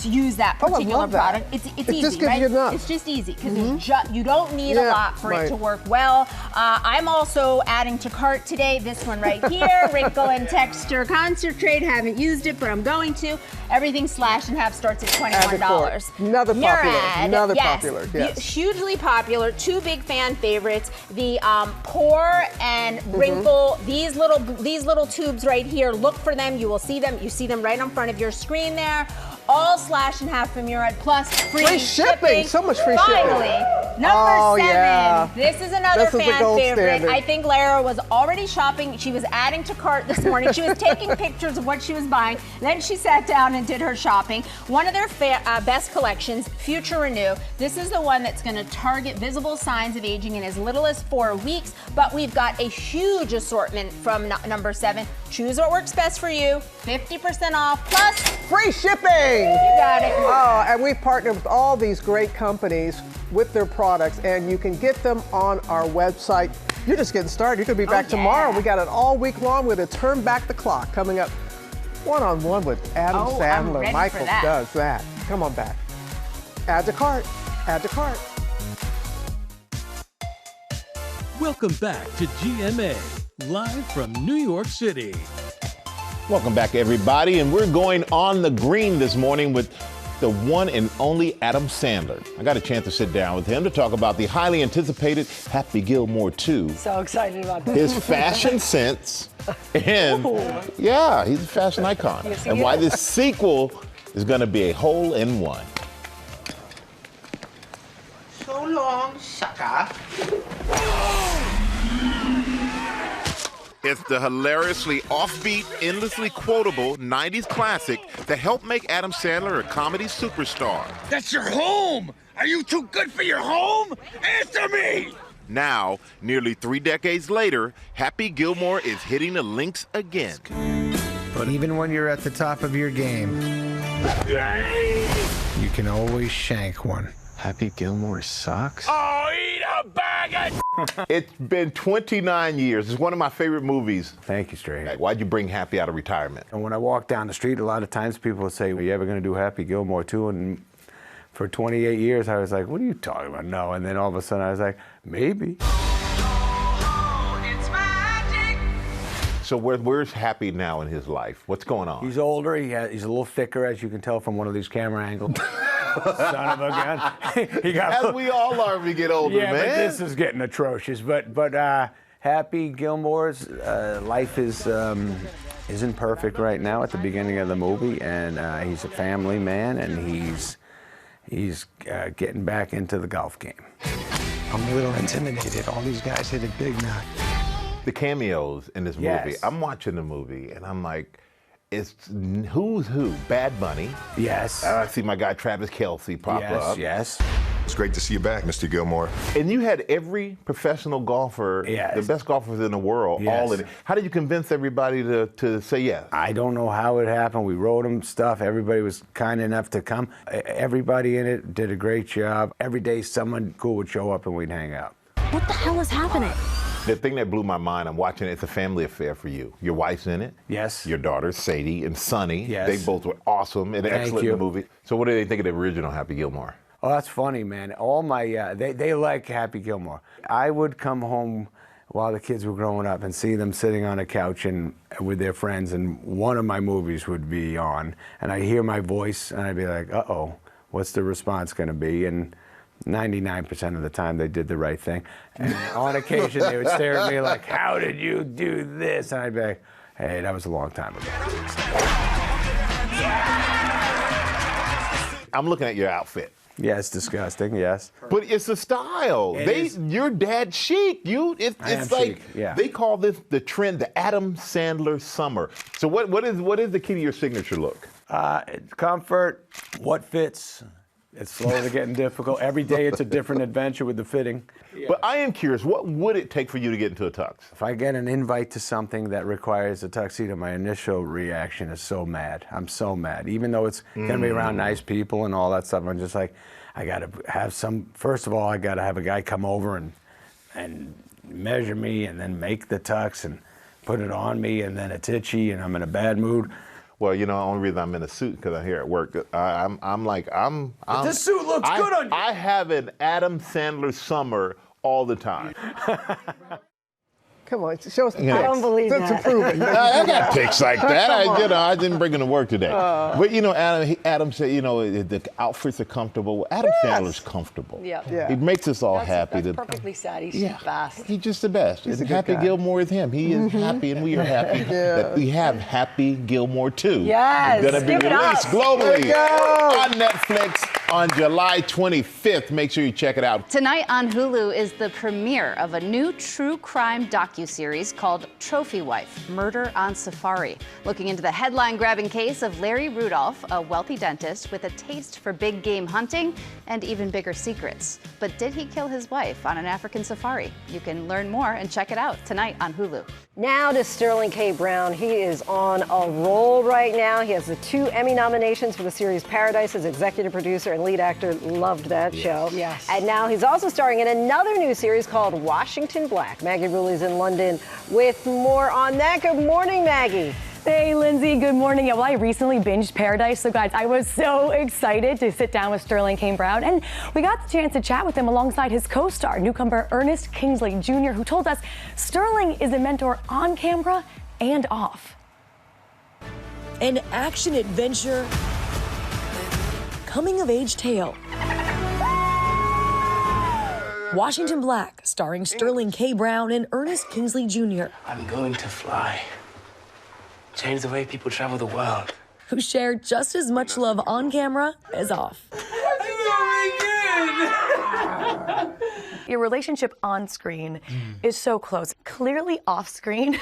use that particular product. It's easy, just gives right? you enough. It's just easy because you don't need a lot for it to work well. I'm also adding to cart today this one right here, Wrinkle and Texture Concentrate. Haven't used it, but I'm going to. Everything slash and half starts at $21. Another Murad, popular, yes. Hugely popular. Two big fan favorites. The Pore and Wrinkle. These little tubes right here. Look for them. You will see them. You see them right in front of your screen there. All slash and half from Murad plus free shipping. So much free shipping. Finally, number 7. This is another fan favorite. Standard. I think Lara was already shopping. She was adding to cart this morning. She was taking pictures of what she was buying. Then she sat down and did her shopping. One of their best collections, Future Renew. This is the one that's going to target visible signs of aging in as little as 4 weeks. But we've got a huge assortment from number 7. Choose what works best for you. 50% off plus free shipping. You got it. Oh, and we partner with all these great companies with their products, and you can get them on our website. You're just getting started. You're going to be back tomorrow. We got it all week long. We're going to turn back the clock. Coming up, one-on-one with Adam Sandler. Michael does that. Come on back. Add to cart. Add to cart. Welcome back to GMA, live from New York City. Welcome back, everybody, and we're going on the green this morning with the one and only Adam Sandler. I got a chance to sit down with him to talk about the highly anticipated Happy Gilmore 2. So excited about that. His fashion sense, and yeah, he's a fashion icon. Yes, and why this sequel is going to be a hole-in-one. So long, sucker. It's the hilariously offbeat, endlessly quotable 90s classic that helped make Adam Sandler a comedy superstar. That's your home! Are you too good for your home? Answer me! Now, nearly 3 decades later, Happy Gilmore is hitting the links again. But even when you're at the top of your game, you can always shank one. Happy Gilmore sucks? Oh, eat a bag of... It's been 29 years. It's one of my favorite movies. Thank you, Stray. Why'd you bring Happy out of retirement? And when I walk down the street, a lot of times people would say, are you ever going to do Happy Gilmore 2? And for 28 years, I was like, what are you talking about? No. And then all of a sudden, I was like, maybe. So where's Happy now in his life? What's going on? He's older. He's a little thicker, as you can tell from one of these camera angles. Son of a gun. As we all are when we get older, yeah, man. But this is getting atrocious. But Happy Gilmore's life is isn't perfect right now at the beginning of the movie, and he's a family man, and he's getting back into the golf game. I'm a little intimidated. All these guys hit it big now. The cameos in this movie. Yes. I'm watching the movie, and I'm like, it's who's who? Bad Bunny. Yes. I see my guy Travis Kelce pop up. Yes. It's great to see you back, Mr. Gilmore. And you had every professional golfer, Yes. the best golfers in the world, Yes. all in it. How did you convince everybody to say yes? I don't know how it happened. We wrote them stuff. Everybody was kind enough to come. Everybody in it did a great job. Every day someone cool would show up and we'd hang out. What the hell is happening? The thing that blew my mind, I'm watching it, it's a family affair for you. Your wife's in it. Yes. Your daughters, Sadie and Sonny. Yes. They both were awesome and Thank excellent you. in the movie. So what do they think of the original Happy Gilmore? Oh, that's funny, man. All my, they like Happy Gilmore. I would come home while the kids were growing up and see them sitting on a couch and with their friends, and one of my movies would be on, and I'd hear my voice, and I'd be like, uh-oh, what's the response going to be? And 99% of the time, they did the right thing. And on occasion, they would stare at me like, how did you do this? And I'd be like, hey, that was a long time ago. I'm looking at your outfit. Yeah, it's disgusting, yes. But it's a style. You're dad chic. It's am like chic, yeah. they call this the trend, the Adam Sandler summer. So what is the key to your signature look? Comfort, what fits. It's slowly getting difficult. Every day it's a different adventure with the fitting. But I am curious, what would it take for you to get into a tux? If I get an invite to something that requires a tuxedo, my initial reaction is so mad. I'm so mad. Even though it's going to be around nice people and all that stuff, I'm just like, I got to have first of all, I got to have a guy come over and measure me and then make the tux and put it on me, and then it's itchy and I'm in a bad mood. Well, you know, the only reason I'm in a suit because I'm here at work. But this suit looks good on you. I have an Adam Sandler summer all the time. Come on, show us the Yeah. pics. I don't believe to that. prove it. I got pics like that. Come on. I didn't bring them to work today. But you know, Adam said, you know, the outfits are comfortable. Adam Sandler's comfortable. Yeah. He makes us all happy. That's perfectly sad. He's Yeah. the best. He's just the best. He's And a good Happy guy. Gilmore is him. He is happy, and we are happy that we have Happy Gilmore 2. Yes, Going to be give it up. released globally There you go. on Netflix on July 25th. Make sure you check it out. Tonight on Hulu is the premiere of a new true crime docuseries called Trophy Wife: Murder on Safari, looking into the headline-grabbing case of Larry Rudolph, a wealthy dentist with a taste for big game hunting and even bigger secrets. But did he kill his wife on an African safari? You can learn more and check it out tonight on Hulu. Now to Sterling K. Brown. He is on a roll right now. He has the 2 Emmy nominations for the series Paradise as executive producer and lead actor. Loved that show. Yes. And now he's also starring in another new series called Washington Black. Maggie Ruley's in London with more on that. Good morning, Maggie. Hey, Lindsay, good morning. Yeah, well, I recently binged Paradise, so guys, I was so excited to sit down with Sterling K. Brown, and we got the chance to chat with him alongside his co-star, newcomer Ernest Kingsley Jr., who told us Sterling is a mentor on camera and off. An action-adventure, coming-of-age tale. Washington Black, starring Sterling K. Brown and Ernest Kingsley Jr., I'm going to fly. Change the way people travel the world. who shared just as much love on camera as off. Your relationship on screen is so close. Clearly off screen,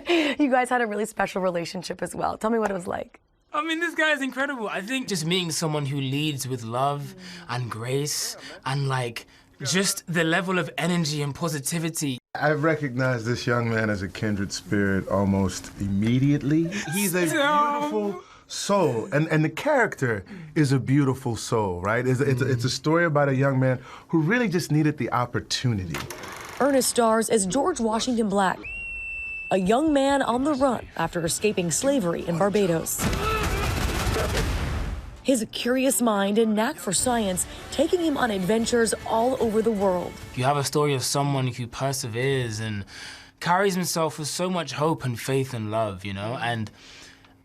you guys had a really special relationship as well. Tell me what it was like. I mean, this guy is incredible. I think just meeting someone who leads with love and grace and, like, just the level of energy and positivity. I've recognized this young man as a kindred spirit almost immediately. He's a beautiful soul, and the character is a beautiful soul, right? It's a story about a young man who really just needed the opportunity. Ernest stars as George Washington Black, a young man on the run after escaping slavery in Barbados. His curious mind and knack for science taking him on adventures all over the world. You have a story of someone who perseveres and carries himself with so much hope and faith and love, you know? And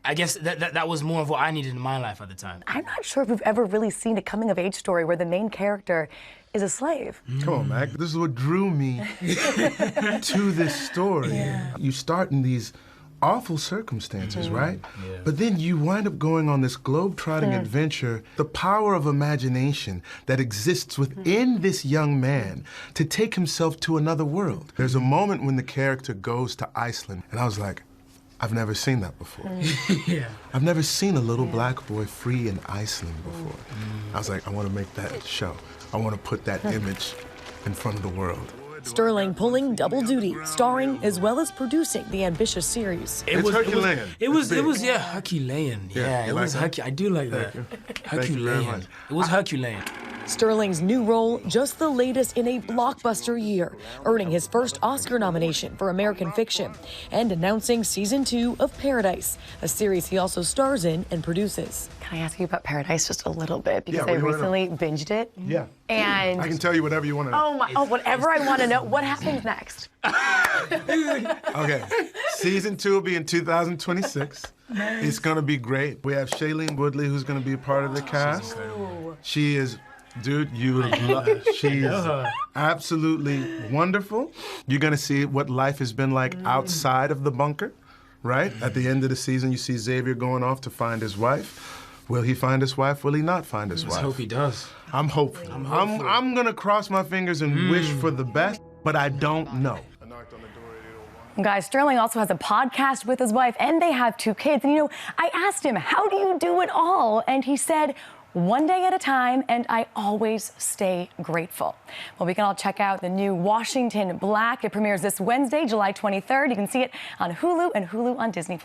I guess that was more of what I needed in my life at the time. I'm not sure if we've ever really seen a coming-of-age story where the main character is a slave. Come on, Mac. This is what drew me to this story. Yeah. You start in these awful circumstances, right? Yeah. But then you wind up going on this globe-trotting adventure, the power of imagination that exists within this young man to take himself to another world. There's a moment when the character goes to Iceland, and I was like, I've never seen that before. I've never seen a little black boy free in Iceland before. I was like, I want to make that show. I want to put that image in front of the world. Sterling pulling double duty, starring as well as producing the ambitious series. It was Herculean. It was Herculean. Yeah, it was Herculean. I do like that. Herculean. It was Herculean. Sterling's new role, just the latest in a blockbuster year, earning his first Oscar nomination for American Fiction, and announcing season 2 of Paradise, a series he also stars in and produces. Can I ask you about Paradise just a little bit? Because I recently binged it. Yeah. And I can tell you whatever you want to know. Whatever I want to know. What happens next? Okay. Season 2 will be in 2026. Nice. It's going to be great. We have Shailene Woodley, who's going to be part of the cast. She is... Dude, you would love her. She's absolutely wonderful. You're going to see what life has been like outside of the bunker, right? At the end of the season, you see Xavier going off to find his wife. Will he find his wife? Will he not find his wife? Let's hope he does. I'm hopeful. I'm going to cross my fingers and wish for the best, but I don't know. Guys, Sterling also has a podcast with his wife, and they have 2 kids. And, I asked him, how do you do it all? And he said, one day at a time, and I always stay grateful. Well, we can all check out the new Washington Black. It premieres this Wednesday, July 23rd. You can see it on Hulu and Hulu on Disney+.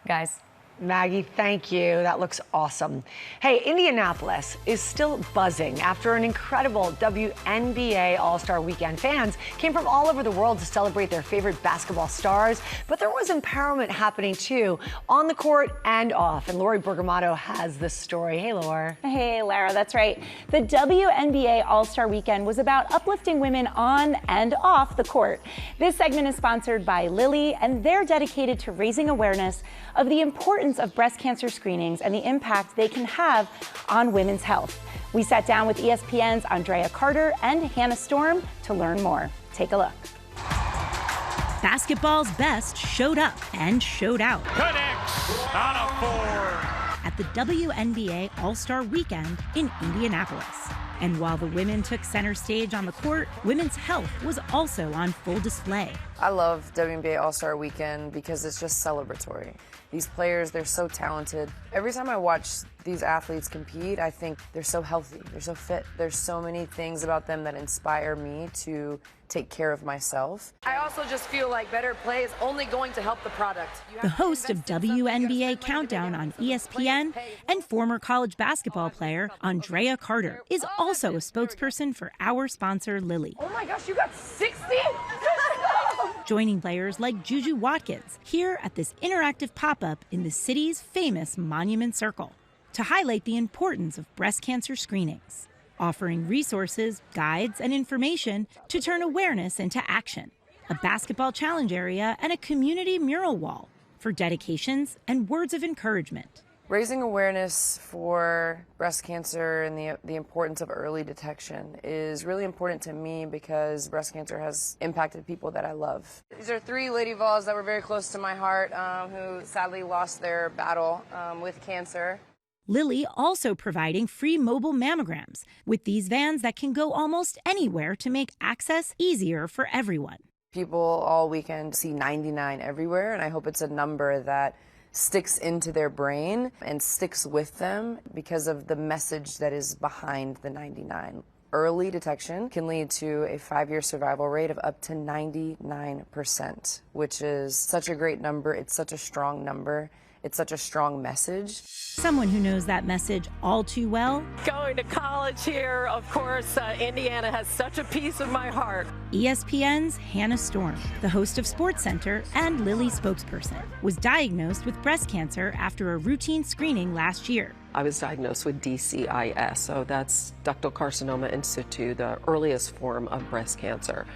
Guys. Maggie, thank you. That looks awesome. Hey, Indianapolis is still buzzing after an incredible WNBA All-Star Weekend. Fans came from all over the world to celebrate their favorite basketball stars, but there was empowerment happening too, on the court and off. And Lori Bergamato has the story. Hey, Laura. Hey, Lara, that's right. The WNBA All-Star Weekend was about uplifting women on and off the court. This segment is sponsored by Lilly, and they're dedicated to raising awareness of the importance of breast cancer screenings and the impact they can have on women's health. We sat down with ESPN's Andrea Carter and Hannah Storm to learn more. Take a look. Basketball's best showed up and showed out. Connects on a 4. At the WNBA All-Star Weekend in Indianapolis. And while the women took center stage on the court, women's health was also on full display. I love WNBA All-Star Weekend because it's just celebratory. These players, they're so talented. Every time I watch these athletes compete, I think they're so healthy, they're so fit. There's so many things about them that inspire me to take care of myself. I also just feel like better play is only going to help the product. The host of WNBA Countdown on ESPN and former college basketball player Andrea Carter is also a spokesperson for our sponsor, Lilly. Oh my gosh, you got 60? Joining players like Juju Watkins here at this interactive pop-up in the city's famous Monument Circle to highlight the importance of breast cancer screenings, offering resources, guides, and information to turn awareness into action, a basketball challenge area, and a community mural wall for dedications and words of encouragement. Raising awareness for breast cancer and the importance of early detection is really important to me because breast cancer has impacted people that I love. These are 3 Lady Vols that were very close to my heart who sadly lost their battle with cancer. Lilly also providing free mobile mammograms with these vans that can go almost anywhere to make access easier for everyone. People all weekend see 99 everywhere, and I hope it's a number that sticks into their brain and sticks with them because of the message that is behind the 99. Early detection can lead to a 5-year survival rate of up to 99%, which is such a great number. It's such a strong number. It's such a strong message. Someone who knows that message all too well. Going to college here, of course, Indiana has such a piece of my heart. ESPN's Hannah Storm, the host of SportsCenter and Lilly spokesperson, was diagnosed with breast cancer after a routine screening last year. I was diagnosed with DCIS, so that's ductal carcinoma in situ, the earliest form of breast cancer.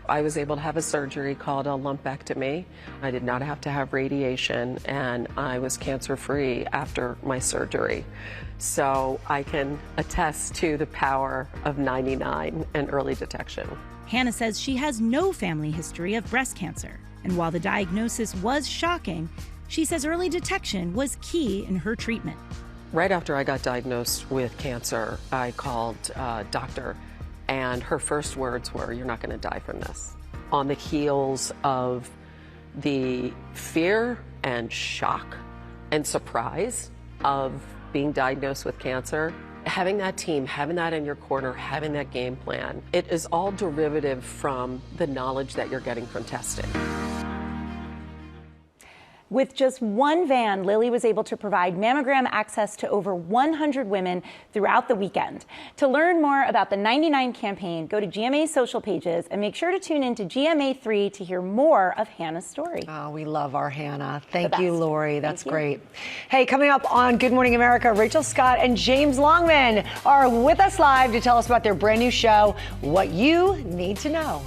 I was able to have a surgery called a lumpectomy. I did not have to have radiation, and I was cancer-free after my surgery. So I can attest to the power of 99 and early detection. Hannah says she has no family history of breast cancer, and while the diagnosis was shocking, She says early detection was key in her treatment. Right after I got diagnosed with cancer, I called a doctor, and her first words were, "You're not going to die from this." On the heels of the fear and shock and surprise of being diagnosed with cancer, having that team, having that in your corner, having that game plan, it is all derivative from the knowledge that you're getting from testing. With just one van, Lily was able to provide mammogram access to over 100 women throughout the weekend. To learn more about the 99 campaign, go to GMA's social pages and make sure to tune in to GMA3 to hear more of Hannah's story. Oh, we love our Hannah. Thank you, Lori. That's you. great. Hey, coming up on Good Morning America, Rachel Scott and James Longman are with us live to tell us about their brand new show, What You Need to Know.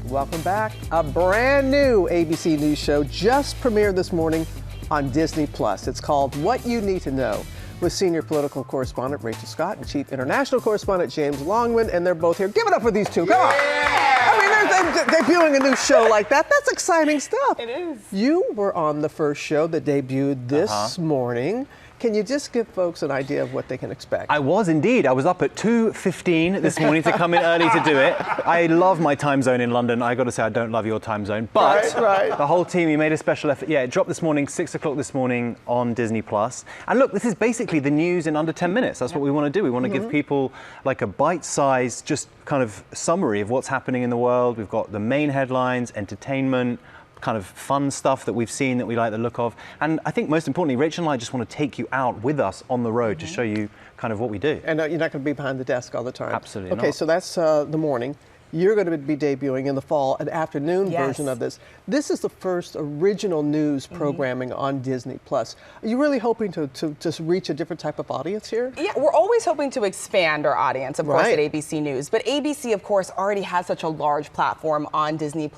Welcome back. A brand new ABC News show just premiered this morning on Disney+. It's called What You Need to Know, with senior political correspondent Rachel Scott and chief international correspondent James Longman, and they're both here. Give it up for these two. Come on. I mean, they're debuting a new show like that. That's exciting stuff. It is. You were on the first show that debuted this morning. Can you just give folks an idea of what they can expect? I was indeed. I was up at 2:15 this morning to come in early to do it. I love my time zone in London. I got to say, I don't love your time zone. But the whole team, you made a special effort. Yeah, it dropped this morning, 6 o'clock this morning on Disney+. And look, this is basically the news in under 10 minutes. That's what we want to do. We want to give people like a bite-sized, just kind of summary of what's happening in the world. We've got the main headlines, entertainment, kind of fun stuff that we've seen that we like the look of. And I think most importantly, Rachel and I just want to take you out with us on the road to show you kind of what we do. And you're not going to be behind the desk all the time. Absolutely not. Okay, so that's the morning. You're going to be debuting in the fall an afternoon version of this. This is the first original news programming on Disney+. Are you really hoping to just reach a different type of audience here? Yeah, we're always hoping to expand our audience, of course, at ABC News. But ABC, of course, already has such a large platform on Disney+.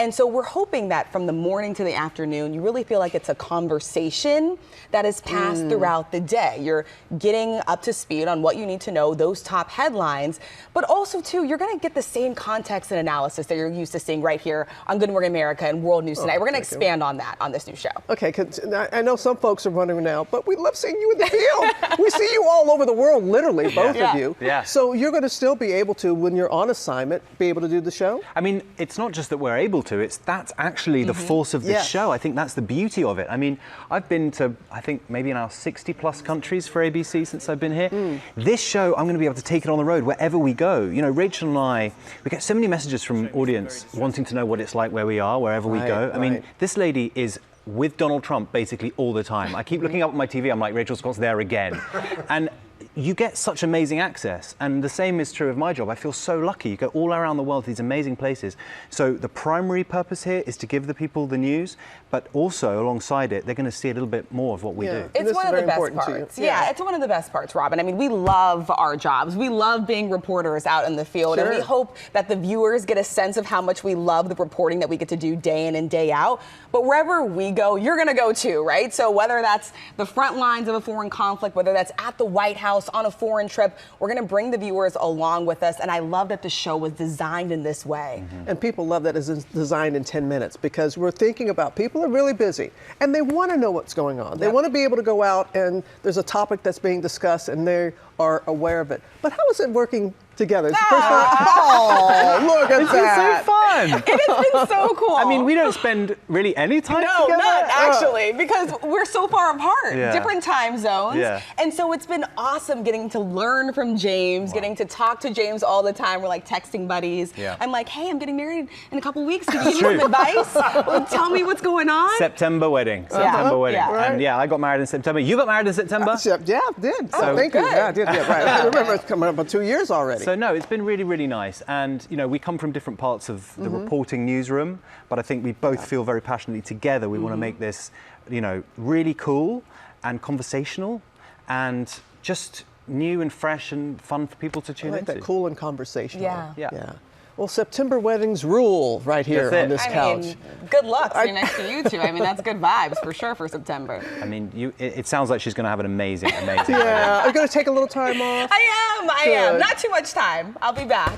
And so we're hoping that from the morning to the afternoon, you really feel like it's a conversation that is passed throughout the day. You're getting up to speed on what you need to know, those top headlines. But also, too, you're going to get the same context and analysis that you're used to seeing right here on Good Morning America and World News Tonight. We're going to expand on that on this new show. Okay, 'cause I know some folks are wondering now, but we love seeing you in the field. We see you all over the world, literally, both of you. Yeah. So you're going to still be able to, when you're on assignment, be able to do the show? I mean, it's not just that we're able to, that's actually the force of this show. I think that's the beauty of it. I mean, I've been to, I think, maybe now 60 plus countries for ABC since I've been here. This show, I'm going to be able to take it on the road wherever we go. You know, Rachel and I, we get so many messages from audience wanting to know what it's like where we are, wherever we go. I mean, this lady is with Donald Trump basically all the time. I keep looking up at my TV, I'm like, Rachel Scott's there again. And you get such amazing access, and the same is true of my job. I feel so lucky. You go all around the world to these amazing places. So the primary purpose here is to give the people the news, but also alongside it, they're going to see a little bit more of what we do. It's one of the best parts. Yeah, it's one of the best parts, Robin. I mean, we love our jobs. We love being reporters out in the field, and we hope that the viewers get a sense of how much we love the reporting that we get to do day in and day out. But wherever we go, you're going to go too, right? So whether that's the front lines of a foreign conflict, whether that's at the White House, on a foreign trip, we're going to bring the viewers along with us. And I love that the show was designed in this way. And people love that it's designed in 10 minutes, because we're thinking about people are really busy and they want to know what's going on. They want to be able to go out and there's a topic that's being discussed and they are aware of it. But how is it working together? It's the first time. Oh, look at that. It's been so fun. It has been so cool. I mean, we don't spend really any time together. No, not actually, because we're so far apart, different time zones. Yeah. And so it's been awesome getting to learn from James, getting to talk to James all the time. We're like texting buddies. Yeah. I'm like, hey, I'm getting married in a couple weeks. Can you give me some advice? Well, tell me what's going on. September wedding. September wedding. Yeah. And I got married in September. You got married in September? Yeah, I did. So thank you. Yeah, I did. Yeah, right. I remember it's coming up on 2 years already. So no, it's been really, really nice. And, you know, we come from different parts of the reporting newsroom, but I think we both feel very passionately together. We want to make this, you know, really cool and conversational and just new and fresh and fun for people to tune into. That cool and conversational. Yeah. Well, Well, September weddings rule right here on this couch. I mean, good luck sitting next to you two. I mean, that's good vibes for sure for September. I mean, it sounds like she's going to have an amazing Yeah. Are you going to take a little time off? I am. Not too much time. I'll be back.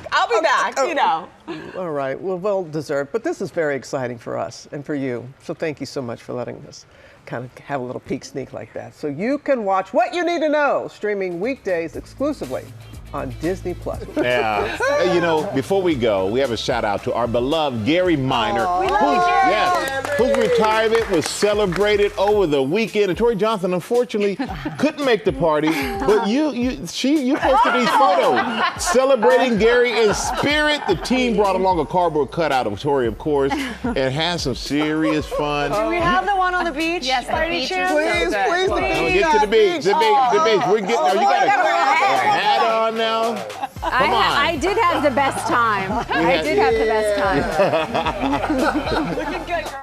You know. All right. Well deserved. But this is very exciting for us and for you. So thank you so much for letting us kind of have a little peek sneak like that. So you can watch What You Need to Know streaming weekdays exclusively on Disney Plus. Yeah. You know, before we go, we have a shout out to our beloved Gary Minor, whose retirement was celebrated over the weekend. And Tori Johnson, unfortunately, couldn't make the party, but you posted these photos celebrating Gary in spirit. The team brought along a cardboard cutout of Tori, of course, and had some serious fun. Do we have the one on the beach? Yes, the beach is so Please, good. the beach. Get to the beach. The beach. We're getting there. You got a hat on now. Come on. I did have the best time. I did have the best time. Looking good, girl.